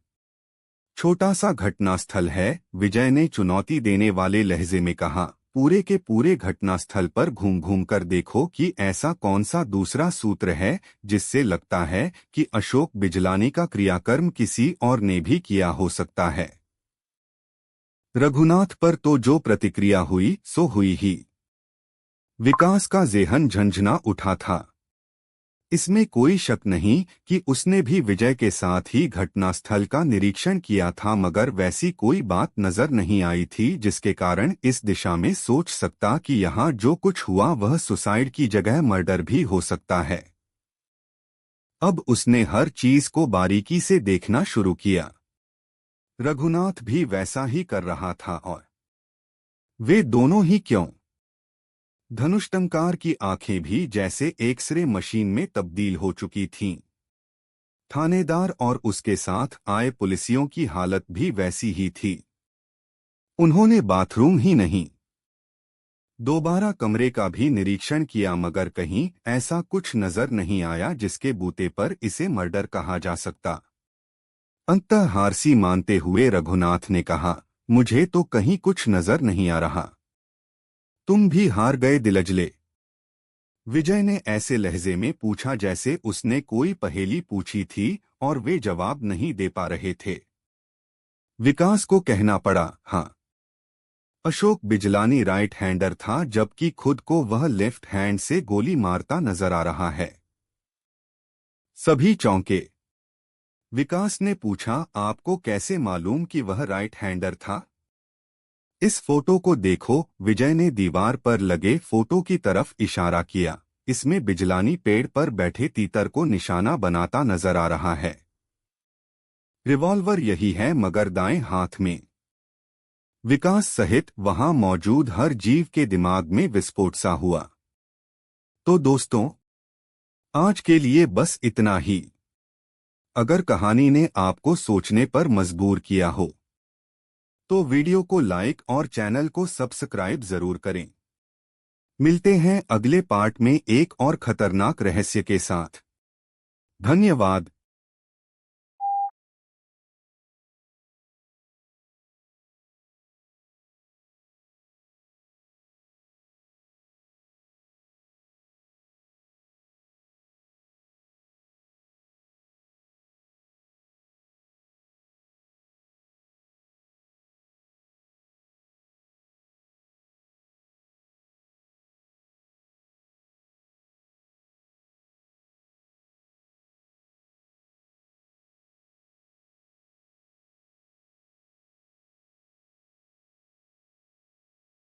छोटा सा घटनास्थल है, विजय ने चुनौती देने वाले लहजे में कहा। पूरे के पूरे घटनास्थल पर घूम घूम कर देखो कि ऐसा कौन सा दूसरा सूत्र है जिससे लगता है कि अशोक बिजलानी का क्रियाकर्म किसी और ने भी किया हो सकता है। रघुनाथ पर तो जो प्रतिक्रिया हुई सो हुई ही। विकास का जेहन झंझना उठा था। इसमें कोई शक नहीं कि उसने भी विजय के साथ ही घटनास्थल का निरीक्षण किया था, मगर वैसी कोई बात नजर नहीं आई थी जिसके कारण इस दिशा में सोच सकता कि यहाँ जो कुछ हुआ वह सुसाइड की जगह मर्डर भी हो सकता है। अब उसने हर चीज को बारीकी से देखना शुरू किया। रघुनाथ भी वैसा ही कर रहा था और वे दोनों ही क्यों, धनुष्टंकार की आंखें भी जैसे एक्सरे मशीन में तब्दील हो चुकी थीं। थानेदार और उसके साथ आए पुलिसियों की हालत भी वैसी ही थी। उन्होंने बाथरूम ही नहीं, दोबारा कमरे का भी निरीक्षण किया, मगर कहीं ऐसा कुछ नजर नहीं आया जिसके बूते पर इसे मर्डर कहा जा सकता। अंततः हारसी मानते हुए रघुनाथ ने कहा, मुझे तो कहीं कुछ नजर नहीं आ रहा। तुम भी हार गए दिलजले? विजय ने ऐसे लहजे में पूछा जैसे उसने कोई पहेली पूछी थी और वे जवाब नहीं दे पा रहे थे। विकास को कहना पड़ा, हाँ। अशोक बिजलानी राइट हैंडर था जबकि खुद को वह लेफ्ट हैंड से गोली मारता नजर आ रहा है। सभी चौंके। विकास ने पूछा, आपको कैसे मालूम कि वह राइट हैंडर था? इस फोटो को देखो। विजय ने दीवार पर लगे फोटो की तरफ इशारा किया। इसमें बिजलानी पेड़ पर बैठे तीतर को निशाना बनाता नजर आ रहा है। रिवॉल्वर यही है मगर दाएं हाथ में। विकास सहित वहां मौजूद हर जीव के दिमाग में विस्फोट सा हुआ। तो दोस्तों, आज के लिए बस इतना ही। अगर कहानी ने आपको सोचने पर मजबूर किया हो तो वीडियो को लाइक और चैनल को सब्सक्राइब जरूर करें। मिलते हैं अगले पार्ट में एक और खतरनाक रहस्य के साथ। धन्यवाद।